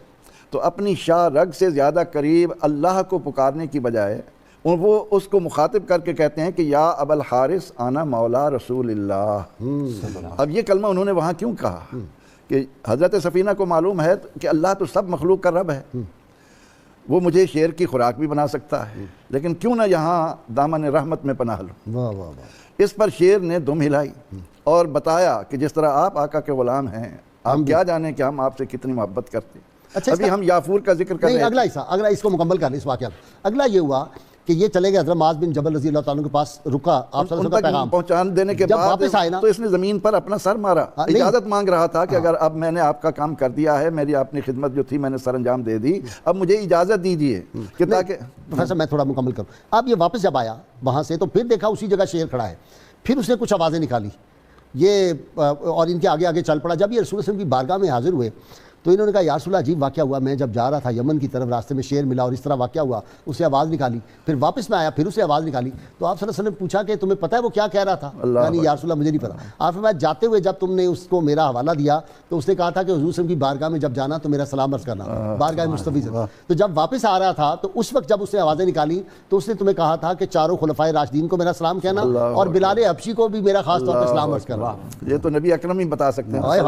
تو اپنی شاہ رگ سے زیادہ قریب اللہ کو پکارنے کی بجائے وہ اس کو مخاطب کر کے کہتے ہیں کہ یا ابا الحارث انا مولا رسول اللہ. اب یہ کلمہ انہوں نے وہاں کیوں کہا کہ حضرت سفینہ کو معلوم ہے کہ اللہ تو سب مخلوق کا رب ہے, وہ مجھے شیر کی خوراک بھی بنا سکتا ہے, لیکن کیوں نہ یہاں دامن رحمت میں پناہ لوں. اس پر شیر نے دم ہلائی اور بتایا کہ جس طرح آپ آقا کے غلام ہیں, آپ کیا جانیں کہ ہم آپ سے کتنی محبت کرتے ہیں. ابھی ہم یافور کا ذکر کر رہے ہیں. اگلا اس کو مکمل کر لیں اس واقعہ. اگلا یہ ہوا کہ یہ چلے گئے حضرت معاذ بن جبل رضی اللہ تعالیٰ کے پاس, رکا آپ صلی اللہ علیہ وسلم کا پیغام پہنچان دینے کے بعد واپس آئے نا تو اس نے زمین پر اپنا سر مارا, اجازت مانگ رہا تھا کہ اگر اب میں نے آپ کا کام کر دیا ہے, میری اپنی خدمت جو تھی میں نے سر انجام دے دی, اب مجھے اجازت دیجیے کہ تاکہ پروفیسر میں تھوڑا مکمل کروں. اب یہ واپس جب آیا وہاں سے تو پھر دیکھا اسی جگہ شیر کھڑا ہے, پھر اس نے کچھ آوازیں نکالی یہ, اور ان کے آگے آگے چل پڑا. جب یہ رسول اللہ کی بارگاہ میں حاضر ہوئے تو انہوں نے کہا یا رسول اللہ عجیب واقعہ ہوا, میں جب جا رہا تھا یمن کی طرف راستے میں شیر ملا اور اس طرح واقعہ ہوا, اسے آواز نکالی, پھر واپس میں آیا پھر اسے آواز نکالی. تو آپ صلی اللہ علیہ وسلم نے پوچھا کہ تمہیں پتہ ہے وہ کیا کہہ رہا تھا؟ یعنی یا رسول اللہ مجھے نہیں پتا. آپ فرمایا جاتے ہوئے جب تم نے اس کو میرا حوالہ دیا تو اس نے کہا تھا کہ حضور صلی اللہ علیہ وسلم کی بارگاہ میں جب جانا تو میرا سلام عرض کرنا, بارگاہ مصطفی سے. تو جب واپس آ رہا تھا تو اس وقت جب اس نے آوازیں نکالی تو اس نے تمہیں کہا تھا کہ چاروں خلفائے راشدین کو میرا سلام کہنا اور بلال حبشی کو بھی میرا خاص طور پہ سلام عرض کرنا. یہ تو نبی اکرم ہی بتا سکتے ہیں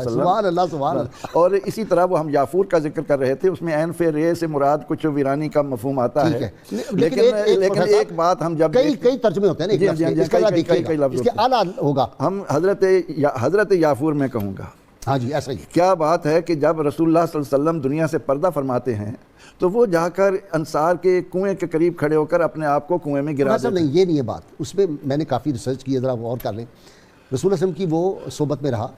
سبحان اللہ سبحان اللہ. اور اسی طرح وہ ہم یافور کا ذکر کر رہے تھے, اس میں عین فے رے سے مراد کچھ ویرانی کا مفہوم آتا ہے, لیکن ایک بات ہم جب کئی ترجمے ہوتے ہیں نا, اس کے اعلیٰ ہوگا. ہم حضرت یافور میں کہوں گا. ہاں جی ایسا ہی. کیا بات ہے کہ جب رسول اللہ صلی اللہ علیہ وسلم دنیا سے پردہ فرماتے ہیں تو وہ جا کر انصار کے کنویں کے قریب کھڑے ہو کر اپنے آپ کو کنویں میں گرا دیتے. نہیں یہ نہیں ہے بات, اس میں میں نے کافی ریسرچ کی, ذرا غور کر لیں. رسول اللہ صلی اللہ علیہ وسلم کی وہ صحبت میں رہا,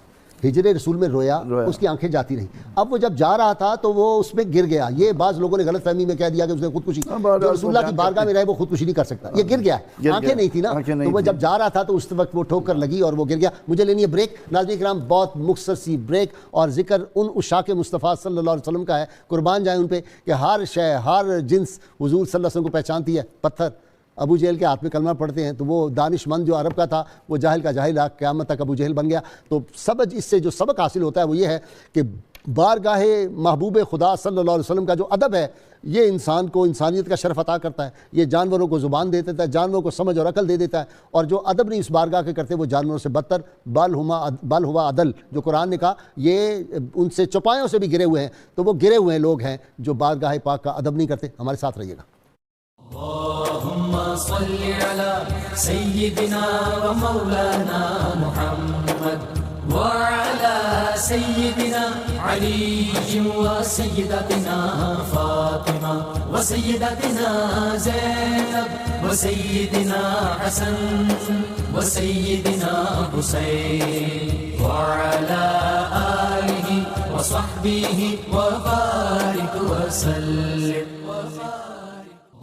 ہجر رسول میں رویا، اس کی آنکھیں جاتی رہیں. اب وہ جب جا رہا تھا تو وہ اس میں گر گیا. یہ بعض لوگوں نے غلط فہمی میں کہہ دیا کہ اس نے خودکشی، جو رسول اللہ کی بارگاہ میں رہے وہ خودکشی نہیں کر سکتا. یہ گر گیا ہے، آنکھیں نہیں تھی نا، تو وہ جب جا رہا تھا تو اس وقت وہ ٹھوکر لگی اور وہ گر گیا. مجھے لینی ہے بریک. ناظرین کرام بہت مختصر سی بریک اور ذکر ان عشاق مصطفیٰ صلی اللہ علیہ وسلم کا ہے، قربان جائیں ان پہ کہ ہر شے ہر جنس حضور صلی اللہ علیہ وسلم کو پہچانتی ہے. پتھر ابو جہل کے ہاتھ میں کلمہ پڑھتے ہیں تو وہ دانش مند جو عرب کا تھا وہ جاہل کا جاہل قیامت تک ابو جہل بن گیا. تو اس سے جو سبق حاصل ہوتا ہے وہ یہ ہے کہ بارگاہ محبوب خدا صلی اللہ علیہ وسلم کا جو ادب ہے یہ انسان کو انسانیت کا شرف عطا کرتا ہے. یہ جانوروں کو زبان دے دیتا ہے، جانوروں کو سمجھ اور عقل دے دیتا ہے، اور جو ادب نہیں اس بارگاہ کے کرتے وہ جانوروں سے بدتر، بل ہوا عدل جو قرآن نے کہا، یہ ان سے چوپایوں سے بھی گرے ہوئے ہیں. تو وہ گرے ہوئے لوگ ہیں جو بارگاہ پاک کا ادب نہیں کرتے. ہمارے ساتھ رہیے گا. اللهم صل على سيدنا ومولانا محمد وعلى سيدنا علي وسيدتنا فاطمة وسيدتنا زينب وسيدنا حسن وسيدنا حسين وعلى آله وصحبه وبارك وسلم.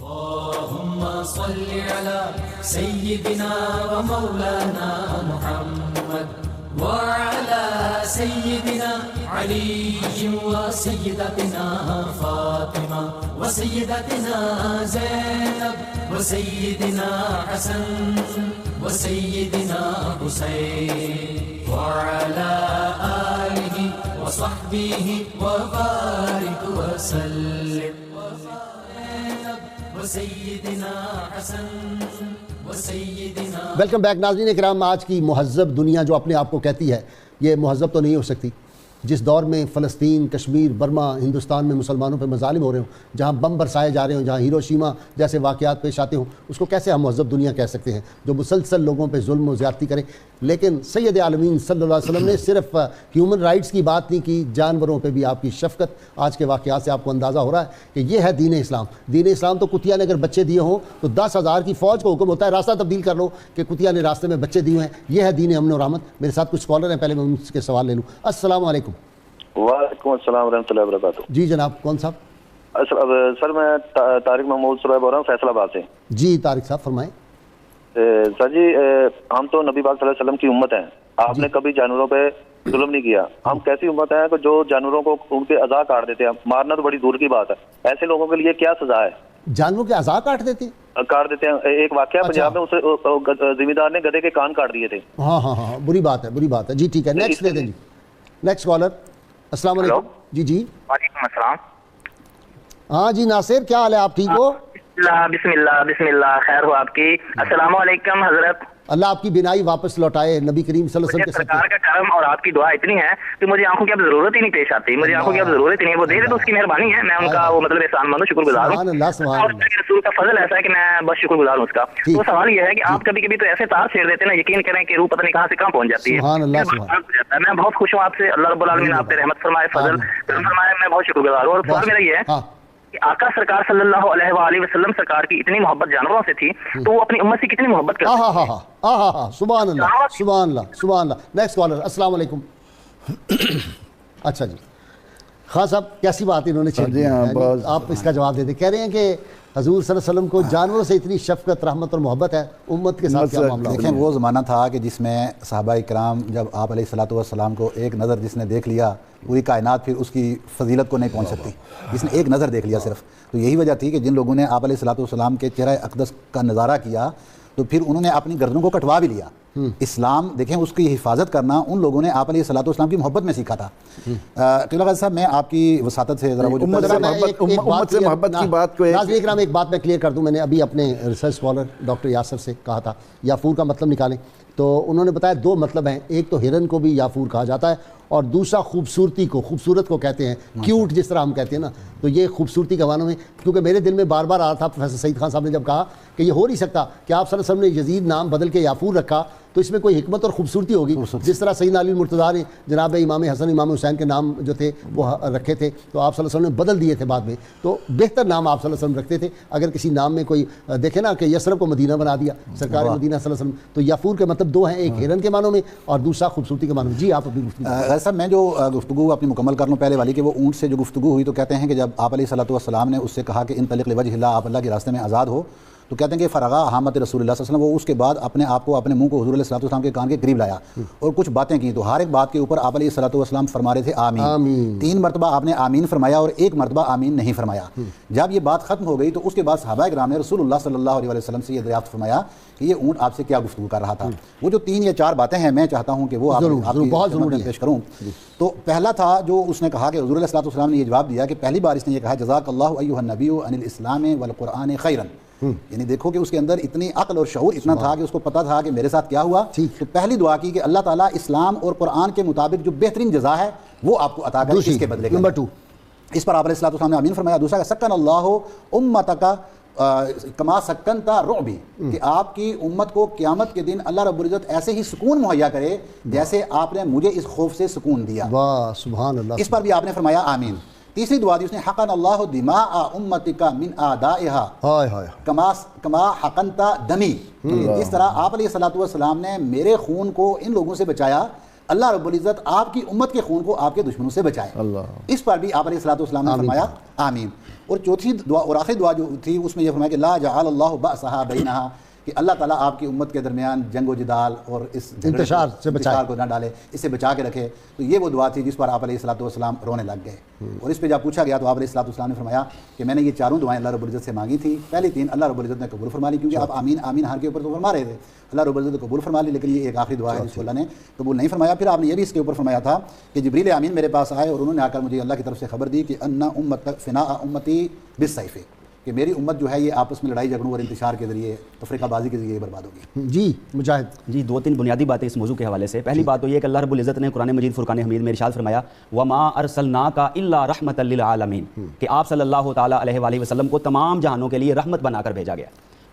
اللهم صل على سيدنا ومولانا محمد وعلى سيدنا علي وسيدتنا فاطمة وسيدتنا زينب وسيدنا حسن وسيدنا حسين وعلى آله وصحبه وبارك وسلم. ویلکم بیک ناظرین کرام. آج کی مہذب دنیا جو اپنے آپ کو کہتی ہے یہ مہذب تو نہیں ہو سکتی. جس دور میں فلسطین، کشمیر، برما، ہندوستان میں مسلمانوں پہ مظالم ہو رہے ہوں، جہاں بم برسائے جا رہے ہوں، جہاں ہیروشیما جیسے واقعات پیش آتے ہوں، اس کو کیسے ہم مہذب دنیا کہہ سکتے ہیں جو مسلسل لوگوں پہ ظلم و زیادتی کرے. لیکن سید عالمین صلی اللہ علیہ وسلم نے صرف ہیومن رائٹس کی بات نہیں کی، جانوروں پہ بھی آپ کی شفقت. آج کے واقعات سے آپ کو اندازہ ہو رہا ہے کہ یہ ہے دین اسلام. دین اسلام تو کتیا نے اگر بچے دیے ہوں تو 10,000 کی فوج کو حکم ہوتا ہے راستہ تبدیل کر لو کہ کتیا نے راستے میں بچے دیے ہیں. یہ ہے دین امن و رحمت. میرے ساتھ کچھ اسکالر ہیں، پہلے میں ان کے سوال لے لوں. السلام علیکم. وعلیکم السلام ورحمۃ اللہ وبرکاتہ. جی جناب، کون صاحب؟ سر میں طارق محمود سرائے بول رہا ہوں فیصل آباد سے. جی طارق صاحب فرمائیں. سر جی ہم تو نبی پاک صلی اللہ علیہ وسلم کی امت ہیں. آپ نے کبھی جانوروں پہ ظلم نہیں کیا. ہم کیسی امت ہیں کہ جو جانوروں کو ان کے اعضاء کاٹ دیتے ہیں؟ مارنا تو بڑی دور کی بات ہے. ایسے لوگوں کے لیے کیا سزا ہے؟ جانوروں کے اعضاء کاٹ دیتے ہیں. ایک واقعہ پنجاب میں ذمہ دار نے گدھے کے کان کاٹ دیے تھے. ہاں ہاں ہاں، بری بات ہے، بری بات ہے. جی ٹھیک ہے، نیکسٹ دے دیں. جی نیکسٹ کالر. السلام علیکم. جی جی وعلیکم السلام. ہاں جی ناصر، کیا حال ہے؟ آپ ٹھیک ہو؟ بسم اللہ خیر ہو آپ کی. السلام علیکم حضرت. اللہ آپ کی بینائی واپس لوٹائے نبی کریم صلی اللہ علیہ وسلم کے سرکار کا کرم اور آپ کی دعا اتنی ہے کہ مجھے آنکھوں کی اب ضرورت ہی نہیں پیش آتی. مجھے آنکھوں کی اب ضرورت ہی نہیں ہے. وہ دے دے تو اس کی مہربانی ہے. میں ان کا وہ مطلب احسان مند ہوں، شکر گزار ہوں. اور رسول کا فضل ایسا ہے کہ میں بس شکر گزار ہوں اس کا. تو سوال یہ ہے کہ آپ کبھی کبھی تو ایسے تار چھیڑ دیتے ہیں نا، یقین کریں کہ روح پتہ نہیں کہاں سے کہاں پہنچ جاتی ہے. میں بہت خوش ہوں آپ سے. اللہ رب العالمین آپ پہ رحمت فرمائے، فضل فرمائے. میں بہت شکر گزار ہوں. اور سوال میرا یہ ہے کہ آقا سرکار صلی اللہ علیہ وآلہ وسلم سرکار کی اتنی محبت جانوروں سے تھی تو وہ اپنی امت سے کتنی محبت کرتے ہیں؟ سبحان اللہ سبحان اللہ سبحان اللہ. Next collar. السلام علیکم. اچھا جی خان صاحب کیسی بات انہوں نے چھیڑ دی، آپ اس کا جواب دے دیں. کہہ رہے ہیں کہ حضور صلی اللہ علیہ وسلم کو جانوروں سے اتنی شفقت، رحمت اور محبت ہے، امت کے ساتھ کیا معاملہ؟ دیکھیں وہ زمانہ تھا کہ جس میں صحابہ کرام جب آپ علیہ الصلوۃ والسلام کو ایک نظر جس نے دیکھ لیا پوری کائنات پھر اس کی فضیلت کو نہیں پہنچ سکتی. جس نے ایک نظر دیکھ لیا صرف، تو یہی وجہ تھی کہ جن لوگوں نے آپ علیہ الصلوۃ والسلام کے چہرہ اقدس کا نظارہ کیا تو پھر انہوں نے اپنی گردنوں کو کٹوا بھی لیا. اسلام دیکھیں اس کی حفاظت کرنا ان لوگوں نے آپ علیہ الصلوۃ والسلام کی محبت میں سیکھا تھا. قبلہ غازی صاحب میں آپ کی وساطت سے ذرا امت سے محبت کی بات کو ناظرین اکرام ایک بات میں کلیئر کر دوں. میں نے ابھی اپنے ریسرچ اسکالر ڈاکٹر یاسر سے کہا تھا یافور کا مطلب نکالیں، تو انہوں نے بتایا دو مطلب ہیں. ایک تو ہرن کو بھی یافور کہا جاتا ہے اور دوسرا خوبصورتی کو، خوبصورت کو کہتے ہیں، کیوٹ جس طرح ہم کہتے ہیں نا. تو یہ خوبصورتی کے معنوں میں، کیونکہ میرے دل میں بار بار آ رہا تھا پروفیسر سعید خان صاحب نے جب کہا کہ یہ ہو نہیں سکتا کہ آپ صلی اللہ علیہ وسلم نے یزید نام بدل کے یافور رکھا تو اس میں کوئی حکمت اور خوبصورتی ہوگی. جس طرح سیدنا علی مرتضیٰ نے جناب امام حسن امام حسین کے نام جو تھے وہ رکھے تھے تو آپ صلی اللہ علیہ وسلم نے بدل دیے تھے بعد میں, تو بہتر نام آپ صلی اللہ علیہ وسلم رکھتے تھے. اگر کسی نام میں کوئی دیکھے نا کہ یثرب کو مدینہ بنا دیا سرکار مدینہ صلی اللہ علیہ وسلم, تو یافور کے مطلب دو ہیں, ایک ہرن کے معنوں میں اور دوسرا خوبصورتی کے معنوں میں. جی آپ اپنی گفتگو. صاحب میں جو گفتگو اپنی مکمل کر لوں پہلے والی کہ وہ اونٹ سے جو گفتگو ہوئی, تو کہتے ہیں کہ جب آپ علیہ الصلوۃ والسلام نے اس سے کہا کہ انطلق لوجہ اللہ, آپ اللہ کے راستے میں آزاد ہو, تو کہتے ہیں کہ فرغا احامت رسول اللہ صلی اللہ علیہ وسلم, وہ اس کے بعد اپنے آپ کو اپنے منہ کو حضور علیہ الصلوۃ والسلام کے کان کے قریب لایا اور کچھ باتیں کی. تو ہر ایک بات کے اوپر آپ علیہ الصلوۃ والسلام فرما رہے تھے آمین. 3 مرتبہ آپ نے آمین فرمایا اور 1 مرتبہ آمین نہیں فرمایا. جب یہ بات ختم ہو گئی تو اس کے بعد صحابہ کرام نے رسول اللہ صلی اللہ علیہ وسلم سے یہ دریافت فرمایا کہ یہ اونٹ آپ سے کیا گفتگو کر رہا تھا. وہ جو 3 یا 4 باتیں ہیں میں چاہتا ہوں کہ وہ آپ کی پیش کروں. تو پہلا تھا جو اس نے کہا کہ حضور علیہ الصلوۃ والسلام نے یہ جواب دیا کہ پہلی بار اس نے یہ کہا جزاک اللہ ایھا النبی عن الاسلام والقرآن خیرا. یعنی دیکھو کہ اس کے اندر اتنی عقل اور شعور اتنا تھا کہ اس کو پتا تھا کہ میرے ساتھ کیا ہوا. تو پہلی دعا کی کہ اللہ تعالیٰ اسلام اور قرآن کے مطابق جو بہترین جزا ہے وہ آپ کو عطا کرے اس کے بدلے. نمبر 2 اس پر آپ علیہ الصلوۃ والسلام نے آمین فرمایا. دوسرا کہ سکن اللہ امتک کما سکنتا رعبی, کہ آپ کی امت کو قیامت کے دن اللہ رب العزت ایسے ہی سکون مہیا کرے جیسے آپ نے مجھے اس خوف سے سکون دیا. واہ سبحان اللہ. اس پر بھی آپ نے فرمایا آمین. تیسری دعا دی اس نے حقن اللہ دماء امتک من اعدائها کما حقنت دمی. اس طرح آپ علیہ الصلوۃ والسلام نے میرے خون کو ان لوگوں سے بچایا, اللہ رب العزت آپ کی امت کے خون کو آپ کے دشمنوں سے بچائے. اس پر بھی آپ علیہ الصلوۃ والسلام نے فرمایا آمین. اور چوتھی دعا اور آخری دعا جو تھی اس میں یہ فرمایا کہ لا جعل اللہ بأسها بینہا, کہ اللہ تعالیٰ آپ کی امت کے درمیان جنگ و جدال اور اس انتشار کو نہ ڈالے, اس سے بچا کے رکھے. تو یہ وہ دعا تھی جس پر آپ علیہ الصلوۃ والسلام رونے لگ گئے. اور اس پہ جب پوچھا گیا تو آپ علیہ الصلوۃ والسلام نے فرمایا کہ میں نے یہ 4 دعائیں اللہ رب العزت سے مانگی تھی, پہلی 3 اللہ رب العزت نے قبول فرما لی, کیونکہ آپ آمین آمین ہر کے اوپر تو فرما رہے تھے, اللہ رب العزت نے قبول فرما لی, لیکن یہ ایک آخری دعا ہے جس کو اللہ نے قبول نہیں فرمایا. پھر آپ نے یہ بھی اس کے اوپر فرمایا تھا کہ جبریل امین میرے پاس آئے اور انہوں نے آ کر مجھے اللہ کی طرف سے خبر دی کہ ان فناء امتی بالسیف, کہ میری امت جو ہے یہ آپس میں لڑائی جھگڑوں اور انتشار کے ذریعے تفرقہ بازی کے ذریعے برباد ہوگی. جی مجاہد. جی 2-3 بنیادی باتیں اس موضوع کے حوالے سے. پہلی بات تو یہ کہ اللہ رب العزت نے قرآن مجید فرقان حمید میں ارشاد فرمایا وما ارسلناک الا رحمۃ للعالمین, کہ آپ صلی اللہ تعالیٰ علیہ وآلہ وسلم کو تمام جہانوں کے لیے رحمت بنا کر بھیجا گیا.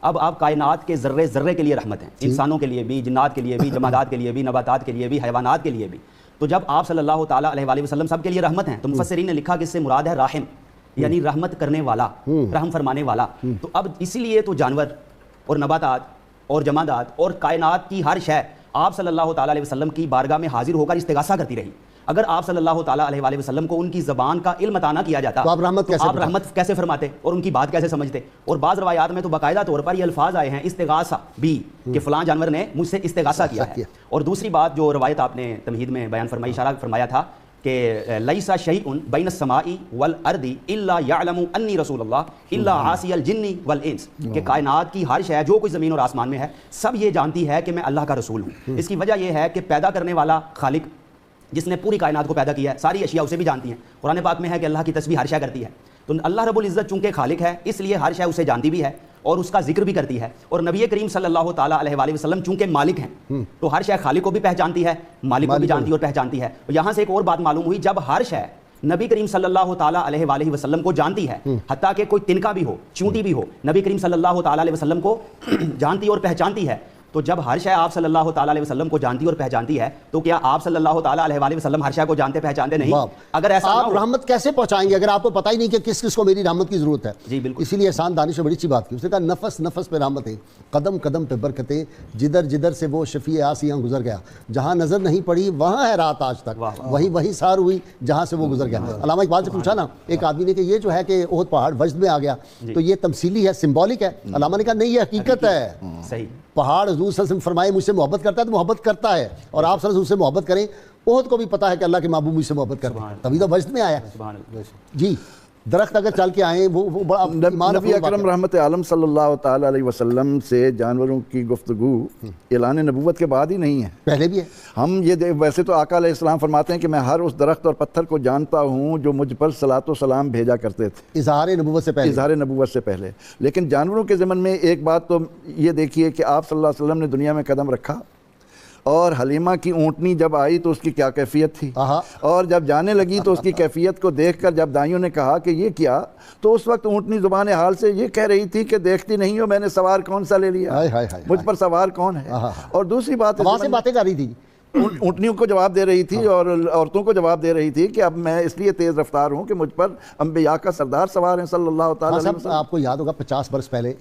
اب آپ کائنات کے ذرے ذرے کے لیے رحمت ہیں, انسانوں کے لیے بھی, جنات کے لیے بھی, جمادات کے لیے بھی, نباتات کے لیے بھی, حیوانات کے لیے بھی. تو جب آپ صلی اللہ تعالیٰ علیہ وآلہ وسلم سب کے لیے رحمت ہیں تو مفسرین نے لکھا کہ اس سے مراد ہے راحم, یعنی رحمت کرنے والا, رحم فرمانے والا. تو اب اسی لیے تو جانور اور نباتات اور جمادات اور کائنات کی ہر شے آپ صلی اللہ تعالیٰ علیہ وسلم کی بارگاہ میں حاضر ہو کر استغاثہ کرتی رہی. اگر آپ صلی اللہ تعالیٰ علیہ وآلہ وسلم کو ان کی زبان کا علم عطا نہ کیا جاتا تو آپ رحمت کیسے فرماتے اور ان کی بات کیسے سمجھتے. اور بعض روایات میں تو باقاعدہ طور پر یہ الفاظ آئے ہیں استغاثہ بھی, کہ فلاں جانور نے مجھ سے استغاثہ کیا ہے. اور دوسری بات جو روایت آپ نے تمہید میں بیان فرمائی, اشارہ فرمایا تھا کہ لیسا شیء بین السماء والارض الا یعلم انی رسول اللہ الا عاصی الجن والانس, کہ کائنات کی ہر شے جو کچھ زمین اور آسمان میں ہے سب یہ جانتی ہے کہ میں اللہ کا رسول ہوں. اس کی وجہ یہ ہے کہ پیدا کرنے والا خالق جس نے پوری کائنات کو پیدا کیا ہے ساری اشیاء اسے بھی جانتی ہیں. قرآن پاک میں ہے کہ اللہ کی تسبیح ہر شے کرتی ہے. تو اللہ رب العزت چونکہ خالق ہے اس لیے ہر شے اسے جانتی بھی ہے اور اس کا ذکر بھی کرتی ہے. اور نبی کریم صلی اللہ تعالیٰ علیہ وآلہ وسلم چونکہ مالک ہیں تو ہر شے خالق کو بھی پہچانتی ہے, مالک کو بھی جانتی اور پہچانتی ہے. یہاں سے ایک اور بات معلوم ہوئی, جب ہر شے نبی کریم صلی اللہ تعالیٰ علیہ وآلہ وسلم کو جانتی ہے, حتیٰ کہ کوئی تنکا بھی ہو, چونٹی بھی ہو, نبی کریم صلی اللہ تعالیٰ علیہ وسلم کو جانتی اور پہچانتی ہے, تو جب ہر شے آپ صلی اللہ تعالیٰ علیہ وسلم کو جانتی اور پہچانتی ہے تو کیا آپ صلی اللہ تعالیٰ علیہ وآلہ وسلم ہر شے کو جانتے پہچانتے نہیں؟ اگر ایسا آپ رحمت کیسے پہنچائیں گے اگر آپ کو پتہ ہی نہیں کہ کس کس کو میری رحمت کی ضرورت ہے؟ جی بالکل. اسی لیے احسان دانش نے بڑی اچھی بات کی, اس نے کہا نفس نفس پہ رحمتیں, قدم قدم پہ برکتیں, جدھر جدھر سے وہ شفیع آسیاں گزر گیا, جہاں نظر نہیں پڑی وہاں ہے رات آج تک, وہی سار ہوئی جہاں سے وہ گزر گیا. علامہ اقبال سے پوچھا نا ایک آدمی نے کہ یہ جو ہے کہ احد پہاڑ وجد میں آ گیا تو یہ تمثیلی ہے, سمبولک ہے. علامہ نے کہا نہیں یہ حقیقت ہے. صحیح. پہاڑ حضور صلی اللہ علیہ وسلم فرمائے مجھ سے محبت کرتا ہے تو محبت کرتا ہے, اور آپ صلی اللہ علیہ وسلم سے محبت کریں. احد کو بھی پتا ہے کہ اللہ کے محبوب مجھ سے محبت کرتے ہیں, تبھی تو وجد میں آیا. جی درخت اگر چل کے آئیں وہ بڑا نبی اکرم رحمت عالم صلی اللہ تعالیٰ علیہ وسلم سے جانوروں کی گفتگو اعلان نبوت کے بعد ہی نہیں ہے, پہلے بھی ہے. ہم یہ ویسے تو آقا علیہ السلام فرماتے ہیں کہ میں ہر اس درخت اور پتھر کو جانتا ہوں جو مجھ پر صلاۃ و سلام بھیجا کرتے تھے اظہار نبوت سے پہلے, اظہار نبوت سے پہلے. لیکن جانوروں کے ضمن میں ایک بات تو یہ دیکھیے کہ آپ صلی اللہ علیہ وسلم نے دنیا میں قدم رکھا اور حلیمہ کی اونٹنی جب آئی تو اس کی کیا کیفیت تھی، اور جب جانے لگی تو اس کی کیفیت کو دیکھ کر جب دائیوں نے کہا کہ یہ کیا، تو اس وقت اونٹنی زبان حال سے یہ کہہ رہی تھی کہ دیکھتی نہیں ہو میں نے سوار کون سا لے لیا، مجھ پر سوار کون ہے۔ اور دوسری بات وہاں سے باتیں کر رہی تھی، اونٹنیوں کو جواب دے رہی تھی اور عورتوں کو جواب دے رہی تھی کہ اب میں اس لیے تیز رفتار ہوں کہ مجھ پر انبیاء کا سردار سوار ہیں صلی اللہ تعالیٰ علیہ وسلم۔ آپ کو یاد ہوگا 50 برس پہلے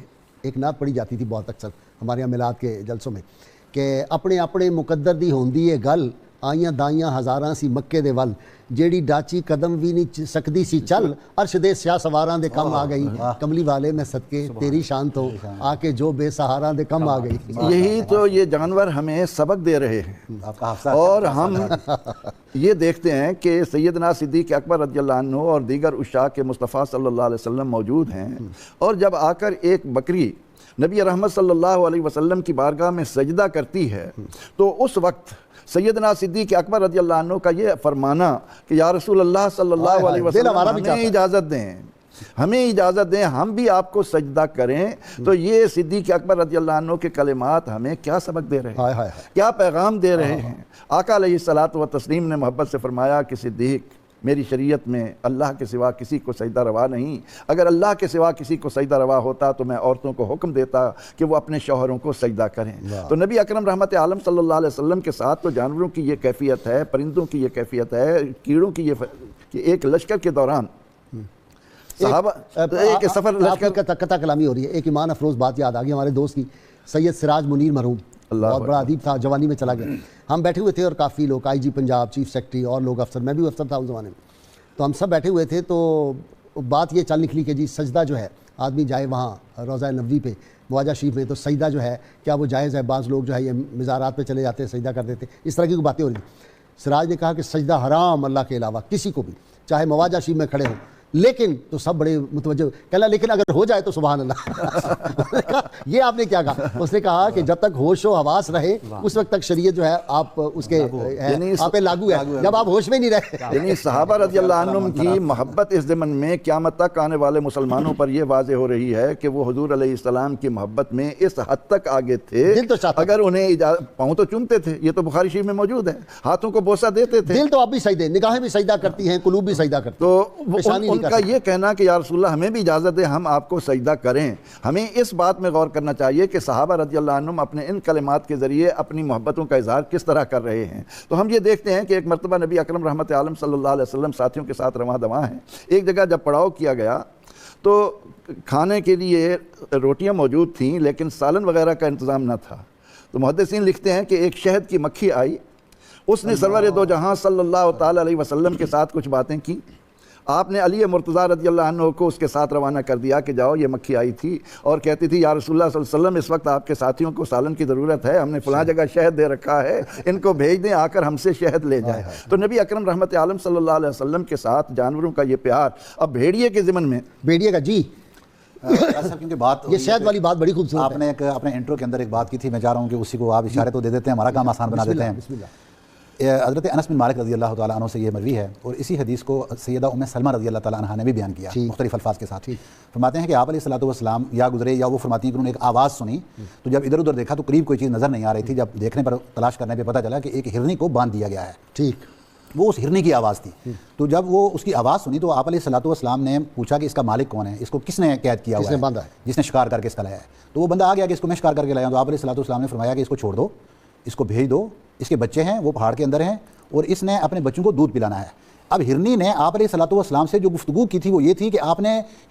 ایک نعت پڑھی جاتی تھی بہت اکثر ہمارے یہاں میلاد کے جلسوں میں کہ اپنے اپنے مقدر دی ہوندی ہے گل، آئیاں دائیاں ہزاراں سی مکے دے ول، جیڑی ڈاچی قدم بھی نہیں سکدی سی چل، عرش دے سیاہ سواراں دے کم آ گئی، کملی والے میں صدقے تیری شان تو آ کے جو بے سہاراں دے کم آ گئی۔ یہی تو یہ جانور ہمیں سبق دے رہے ہیں، اور ہم یہ دیکھتے ہیں کہ سیدنا صدیق اکبر رضی اللہ عنہ اور دیگر عشاق کے مصطفیٰ صلی اللہ علیہ وسلم موجود ہیں، اور جب آ کر ایک بکری نبی رحمت صلی اللہ علیہ وسلم کی بارگاہ میں سجدہ کرتی ہے تو اس وقت سیدنا صدیق اکبر رضی اللہ عنہ کا یہ فرمانا کہ یا رسول اللہ صلی اللہ علیہ وسلم ہمیں اجازت دیں، ہمیں اجازت دیں ہم بھی آپ کو سجدہ کریں، تو یہ صدیق اکبر رضی اللہ عنہ کے کلمات ہمیں کیا سبق دے رہے ہیں، کیا پیغام دے رہے ہیں۔ آقا علیہ الصلاۃ والتسلیم نے محبت سے فرمایا کہ صدیق میری شریعت میں اللہ کے سوا کسی کو سجدہ روا نہیں، اگر اللہ کے سوا کسی کو سجدہ روا ہوتا تو میں عورتوں کو حکم دیتا کہ وہ اپنے شوہروں کو سجدہ کریں۔ تو نبی اکرم رحمت عالم صلی اللہ علیہ وسلم کے ساتھ تو جانوروں کی یہ کیفیت ہے، پرندوں کی یہ کیفیت ہے، کیڑوں کی یہ کہ ایک لشکر کے دوران صحابہ ایک سفر لشکر کا قطع کلامی ہو رہی ہے، ایک ایمان افروز بات یاد آ گئی ہمارے دوست کی، سید سراج منیر مرحوم، بہت بڑا ادیب تھا، جوانی میں چلا گیا، ہم بیٹھے ہوئے تھے اور کافی لوگ، آئی جی پنجاب، چیف سیکرٹری اور لوگ افسر، میں بھی افسر تھا اس زمانے میں، تو ہم سب بیٹھے ہوئے تھے، تو بات یہ چل نکلی کہ جی سجدہ جو ہے آدمی جائے وہاں روضہ نبوی پہ مواجہ شریف میں، تو سجدہ جو ہے کیا وہ جائز ہے، بعض لوگ جو ہے یہ مزارات پہ چلے جاتے ہیں سجدہ کر دیتے، اس طرح کی کوئی باتیں ہو رہی تھیں۔ سراج نے کہا کہ سجدہ حرام اللہ کے علاوہ کسی کو بھی، چاہے مواجہ شریف میں کھڑے ہوں، لیکن تو سب بڑے متوجہ کہنا لیکن اگر ہو جائے تو سبحان اللہ۔ یہ آپ نے کیا کہا؟ اس نے کہا کہ جب تک ہوش و حواس رہے اس وقت تک شریعت جو ہے آپ اس کے آپ پہ لاگو ہے، جب آپ ہوش میں نہیں رہے۔ یعنی صحابہ رضی اللہ عنہم کی محبت اس ضمن میں قیامت تک آنے والے مسلمانوں پر یہ واضح ہو رہی ہے کہ وہ حضور علیہ السلام کی محبت میں اس حد تک آگے تھے، اگر انہیں پاؤں تو چومتے تھے، یہ تو بخاری شریف میں موجود ہے، ہاتھوں کو بوسہ دیتے تھے، دل تو اب بھی سجدے، نگاہیں بھی سجدہ کرتی ہیں، قلوب بھی سجدہ کرتی ہیں، تو ان کا یہ کہنا کہ یا رسول اللہ ہمیں بھی اجازت ہے ہم آپ کو سجدہ کریں۔ ہمیں اس بات میں غور کرنا چاہیے کہ صحابہ رضی اللہ عنہم اپنے ان کلمات کے ذریعے اپنی محبتوں کا اظہار کس طرح کر رہے ہیں۔ تو ہم یہ دیکھتے ہیں کہ ایک مرتبہ نبی اکرم رحمت عالم صلی اللہ علیہ وسلم ساتھیوں کے ساتھ رواں دواں ہیں، ایک جگہ جب پڑاؤ کیا گیا تو کھانے کے لیے روٹیاں موجود تھیں لیکن سالن وغیرہ کا انتظام نہ تھا، تو محدثین لکھتے ہیں کہ ایک شہد کی مکھی آئی، اس نے سرور دو جہاں صلی اللہ تعالیٰ علیہ وسلم کے ساتھ کچھ باتیں کی، آپ نے علی مرتضیٰ رضی اللہ عنہ کو اس کے ساتھ روانہ کر دیا کہ جاؤ، یہ مکھی آئی تھی اور کہتی تھی یا رسول اللہ صلی اللہ علیہ وسلم اس وقت آپ کے ساتھیوں کو سالن کی ضرورت ہے، ہم نے فلاں جگہ شہد دے رکھا ہے، ان کو بھیج دیں آ کر ہم سے شہد لے جائیں۔ تو نبی اکرم رحمت عالم صلی اللہ علیہ وسلم کے ساتھ جانوروں کا یہ پیار۔ اب بھیڑیے کے ضمن میں بھیڑیے کا جی کیونکہ بات یہ شہد والی بات بڑی خوبصورت آپ نے اپنے انٹرو کے اندر ایک بات کی تھی، میں چاہ رہا ہوں کہ اسی کو آپ اشارے تو دے دیتے ہیں، ہمارا کام آسان بنا دیتے ہیں۔ بسم اللہ۔ حضرت انس بن مالک رضی اللہ تعالیٰ عنہ سے یہ مروی ہے، اور اسی حدیث کو سیدہ ام سلمہ رضی اللہ تعالیٰ عنہ نے بھی بیان کیا مختلف الفاظ کے ساتھ۔ فرماتے ہیں کہ آپ علیہ الصلوۃ والسلام یا گزرے یا وہ فرماتی ہیں کہ انہوں نے ایک آواز سنی، تو جب ادھر ادھر دیکھا تو قریب کوئی چیز نظر نہیں آ رہی تھی، جب دیکھنے پر تلاش کرنے پہ پتہ چلا کہ ایک ہرنی کو باندھ دیا گیا ہے، ٹھیک، وہ اس ہرنی کی آواز تھی۔ تو جب وہ اس کی آواز سنی تو آپ علیہ الصلوۃ والسلام نے پوچھا کہ اس کا مالک کون ہے، اس کو کس نے قید کیا ہوا ہے، جس نے شکار کر کے اس کا لایا ہے۔ تو وہ بندہ آ گیا کہ اس کو میں شکار کر کے لایا ہوں، تو آپ علیہ الصلوۃ والسلام نے فرمایا کہ اس کو چھوڑ دو، اس کو بھیج دو، اس کے بچے ہیں وہ پہاڑ کے اندر ہیں اور اس نے اپنے بچوں کو دودھ پلانا ہے۔ اب ہرنی نے آپ علیہ الصلوۃ والسلام سے جو گفتگو کی تھی وہ یہ تھی کہ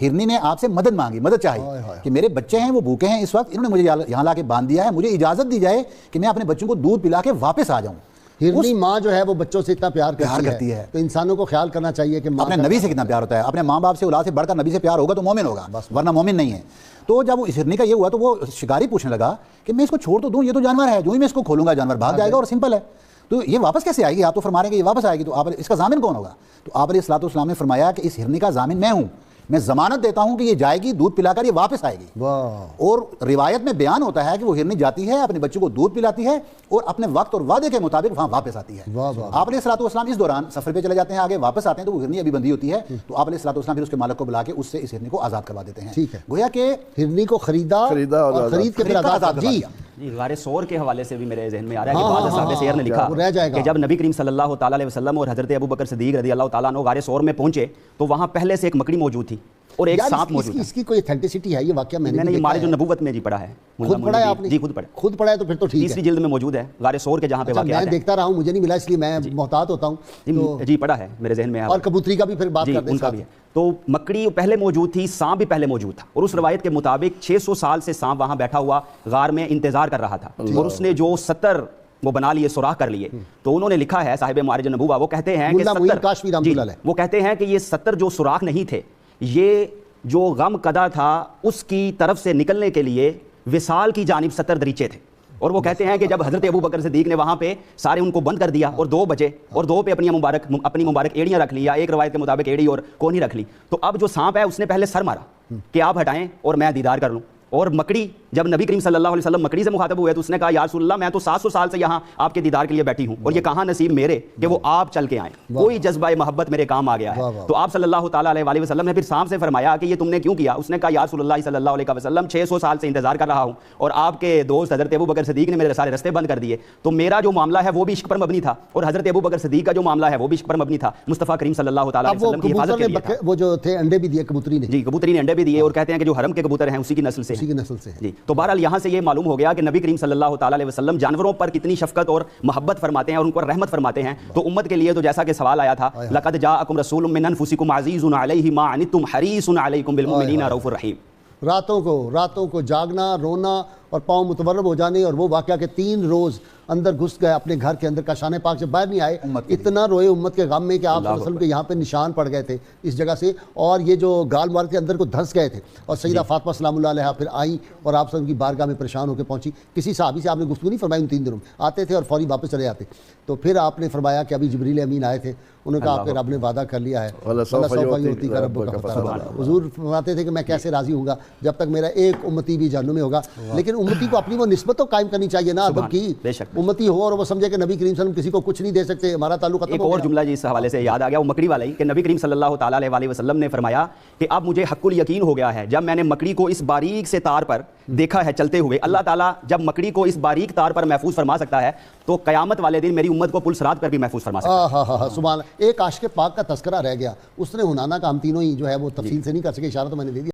ہرنی نے آپ سے مدد مانگی، مدد چاہی کہ میرے بچے ہیں وہ بھوکے ہیں اس وقت، انہوں نے مجھے یہاں لا کے باندھ دیا ہے، مجھے اجازت دی جائے کہ میں اپنے بچوں کو دودھ پلا کے واپس آ جاؤں۔ ہرنی ماں جو ہے وہ بچوں سے اتنا پیار کرتی ہے، تو انسانوں کو خیال کرنا چاہیے کہ اپنے نبی سے کتنا پیار ہوتا ہے، اپنے ماں باپ سے اولاد سے بڑھ کر نبی سے پیار ہوگا تو مومن ہوگا، ورنہ مومن نہیں ہے۔ تو جب اس ہرنی کا یہ ہوا تو وہ شکاری پوچھنے لگا کہ میں اس کو چھوڑ تو دوں، یہ تو جانور ہے، جو ہی میں اس کو کھولوں گا جانور بھاگ جائے گا اور سمپل ہے، تو یہ واپس کیسے آئے گی؟ آپ تو فرما رہے ہیں کہ یہ واپس آئے گی، تو آپ اس کا ضامن کون ہوگا؟ تو آپ علیہ الصلوۃ والسلام نے فرمایا کہ اس ہرنی کا ضامن میں ہوں، میں ضمانت دیتا ہوں کہ یہ جائے گی دودھ پلا کر یہ واپس آئے گی۔ اور روایت میں بیان ہوتا ہے کہ وہ ہرنی جاتی ہے اپنے بچوں کو دودھ پلاتی ہے اور اپنے وقت اور وعدے کے مطابق وہاں واپس آتی ہے۔ آپ علیہ الصلوۃ والسلام اس دوران سفر پہ چلے جاتے ہیں، آگے واپس آتے ہیں تو وہ ہرنی ابھی بندھی ہوتی ہے، تو آپ علیہ الصلوۃ والسلام پھر اس کے مالک کو بلا کے اس سے اس ہرنی کو آزاد کروا دیتے ہیں۔ ٹھیک ہے، گویا کہ ہرنی کو خریدا اور خرید کے پھر آزاد۔ جی جی غار سور کے حوالے سے بھی میرے ذہن میں آ رہا ہے کہ بعض اصحاب سیر نے لکھا وہ رہ جائے گا کہ جب نبی کریم صلی اللہ تعالیٰ علیہ وسلم اور حضرت ابوبکر صدیق رضی اللہ تعالیٰ عنہ غار سور میں پہنچے تو وہاں پہلے سے ایک مکڑی موجود تھی اور ایک سانپ موجود تھا. اس کی کوئی اتھینٹسٹی ہے یہ واقعہ میں نے یہ مارج النبوت میں جی پڑھا ہے. خود پڑھا ہے آپ نے؟ جی خود پڑھا. خود پڑھا ہے تو پھر تو ٹھیک ہے. تیسری جلد میں موجود ہے غار سور کے جہاں پہ واقعہ ہے. میں دیکھتا رہا ہوں مجھے نہیں ملا اس لیے میں محتاط ہوتا ہوں. جی پڑھا ہے میرے ذہن میں. اور کبوتری کا بھی پھر بات کرتے ہیں ان کا بھی ہے. تو مکڑی پہلے موجود تھی, سانپ بھی پہلے موجود تھا اور اس روایت کے مطابق 600 سال سے سانپ وہاں بیٹھا ہوا غار میں انتظار کر رہا تھا اور اس نے جو 70 وہ بنا لیے, سوراخ کر لیے. تو انہوں نے لکھا ہے صاحب معارج النبوہ, وہ کہتے ہیں کہ 70 وہ کہتے ہیں کہ یہ 70 جو سوراخ نہیں تھے, یہ جو غم قدا تھا اس کی طرف سے نکلنے کے لیے وصال کی جانب 70 دریچے تھے. اور وہ کہتے ہیں کہ جب حضرت ابوبکر صدیق نے وہاں پہ سارے ان کو بند کر دیا اور 2 بجے اور 2 پہ اپنی مبارک ایڑیاں رکھ لی, یا ایک روایت کے مطابق ایڑی اور کونی رکھ لی. تو اب جو سانپ ہے اس نے پہلے سر مارا کہ آپ ہٹائیں اور میں دیدار کر لوں. اور مکڑی جب نبی کریم صلی اللہ علیہ وسلم مکڑی سے مخاطب ہوئے تو اس نے کہا یا رسول اللہ میں تو 700 سال سے یہاں آپ کے دیدار کے لیے بیٹھی ہوں اور یہ کہاں نصیب میرے کہ وہ آپ چل کے آئیں, کوئی جذبہ محبت میرے کام آ گیا ہے. تو آپ صلی اللہ تعالیٰ علیہ وسلم نے پھر سانپ سے فرمایا کہ یہ تم نے کیوں کیا؟ اس نے کہا یا رسول اللہ صلی اللہ علیہ وسلم 600 سال سے انتظار کر رہا ہوں اور آپ کے دوست حضرت ابوبکر صدیق نے میرے سارے رستے بند کر دیے. تو میرا جو معاملہ ہے وہ بھی عشق پر مبنی تھا اور حضرت ابوبکر صدیق کا جو معاملہ ہے وہ بھی عشق پر مبنی تھا. مصطفیٰ کریم صلی اللہ تعالیٰ علیہ وسلم کی حفاظت کے لیے وہ جو تھے انڈے بھی دیے کبوتری نے. جی کبوتری نے انڈے بھی دیے اور کہتے ہیں کہ جو حرم کے کبوتر ہیں اسی کی نسل سے جی. تو بہرحال یہاں سے یہ معلوم ہو گیا کہ نبی کریم صلی اللہ تعالیٰ علیہ وسلم جانوروں پر کتنی شفقت اور محبت فرماتے ہیں اور ان پر رحمت فرماتے ہیں. تو امت کے لیے تو جیسا کہ سوال آیا تھا لقد جاءکم رسول من انفسکم عزیز علیہ ما عنتم حریص علیکم بالمؤمنین رؤوف رحیم. راتوں کو جاگنا, رونا اور پاؤں متورب ہو جانے, اور وہ واقعہ کہ 3 روز اندر گھس گئے اپنے گھر کے اندر, کاشان پاک سے باہر نہیں آئے. اتنا روئے امت کے غم میں کہ آپ صلی اللہ علیہ وسلم کے یہاں پہ نشان پڑ گئے تھے اس جگہ سے, اور یہ جو گال مار کے اندر کو دھنس گئے تھے. اور سیدہ فاطمہ سلام اللہ علیہا پھر آئیں اور آپ صلی اللہ علیہ وسلم کی بارگاہ میں پریشان ہو کے پہنچی. کسی صحابی سے آپ نے گفتگو نہیں فرمائی ان 3 دنوں میں, آتے تھے اور فوری واپس چلے جاتے. تو پھر آپ نے فرمایا کہ ابھی جبریل امین آئے تھے, انہوں نے کہا آپ کے رب نے وعدہ کر لیا ہے حضور فرماتے تھے کہ میں کیسے راضی ہوں گا جب تک میرا ایک امتی بھی جہنم میں ہوگا. لیکن امتی کو اپنی وہ نسبت تو قائم کرنی چاہیے نا ادب کی. امتی ہو اور وہ سمجھے کہ نبی کریم صلی اللہ علیہ وسلم کسی کو کچھ نہیں دے سکتے, ہمارا تعلق ختم. ایک اور جملہ جی اس حوالے سے یاد آ گیا, وہ مکڑی والا ہی, کہ نبی کریم صلی اللہ تعالیٰ علیہ وسلم نے فرمایا کہ اب مجھے حق الیقین ہو گیا ہے جب میں نے مکڑی کو اس باریک سے تار پر دیکھا ہے چلتے ہوئے. اللہ تعالیٰ جب مکڑی کو اس باریک تار پر محفوظ فرما سکتا ہے تو قیامت والے دن میری امت کو پل صراط پر بھی محفوظ فرما سکتا ہے. ہاں سبحان اللہ. ایک عاشق پاک کا تذکرہ رہ گیا, اس نے ہنانا کا ہم تینوں ہی جو ہے وہ تفصیل سے نہیں کر سکے, اشارہ تو میں نے دے دیا.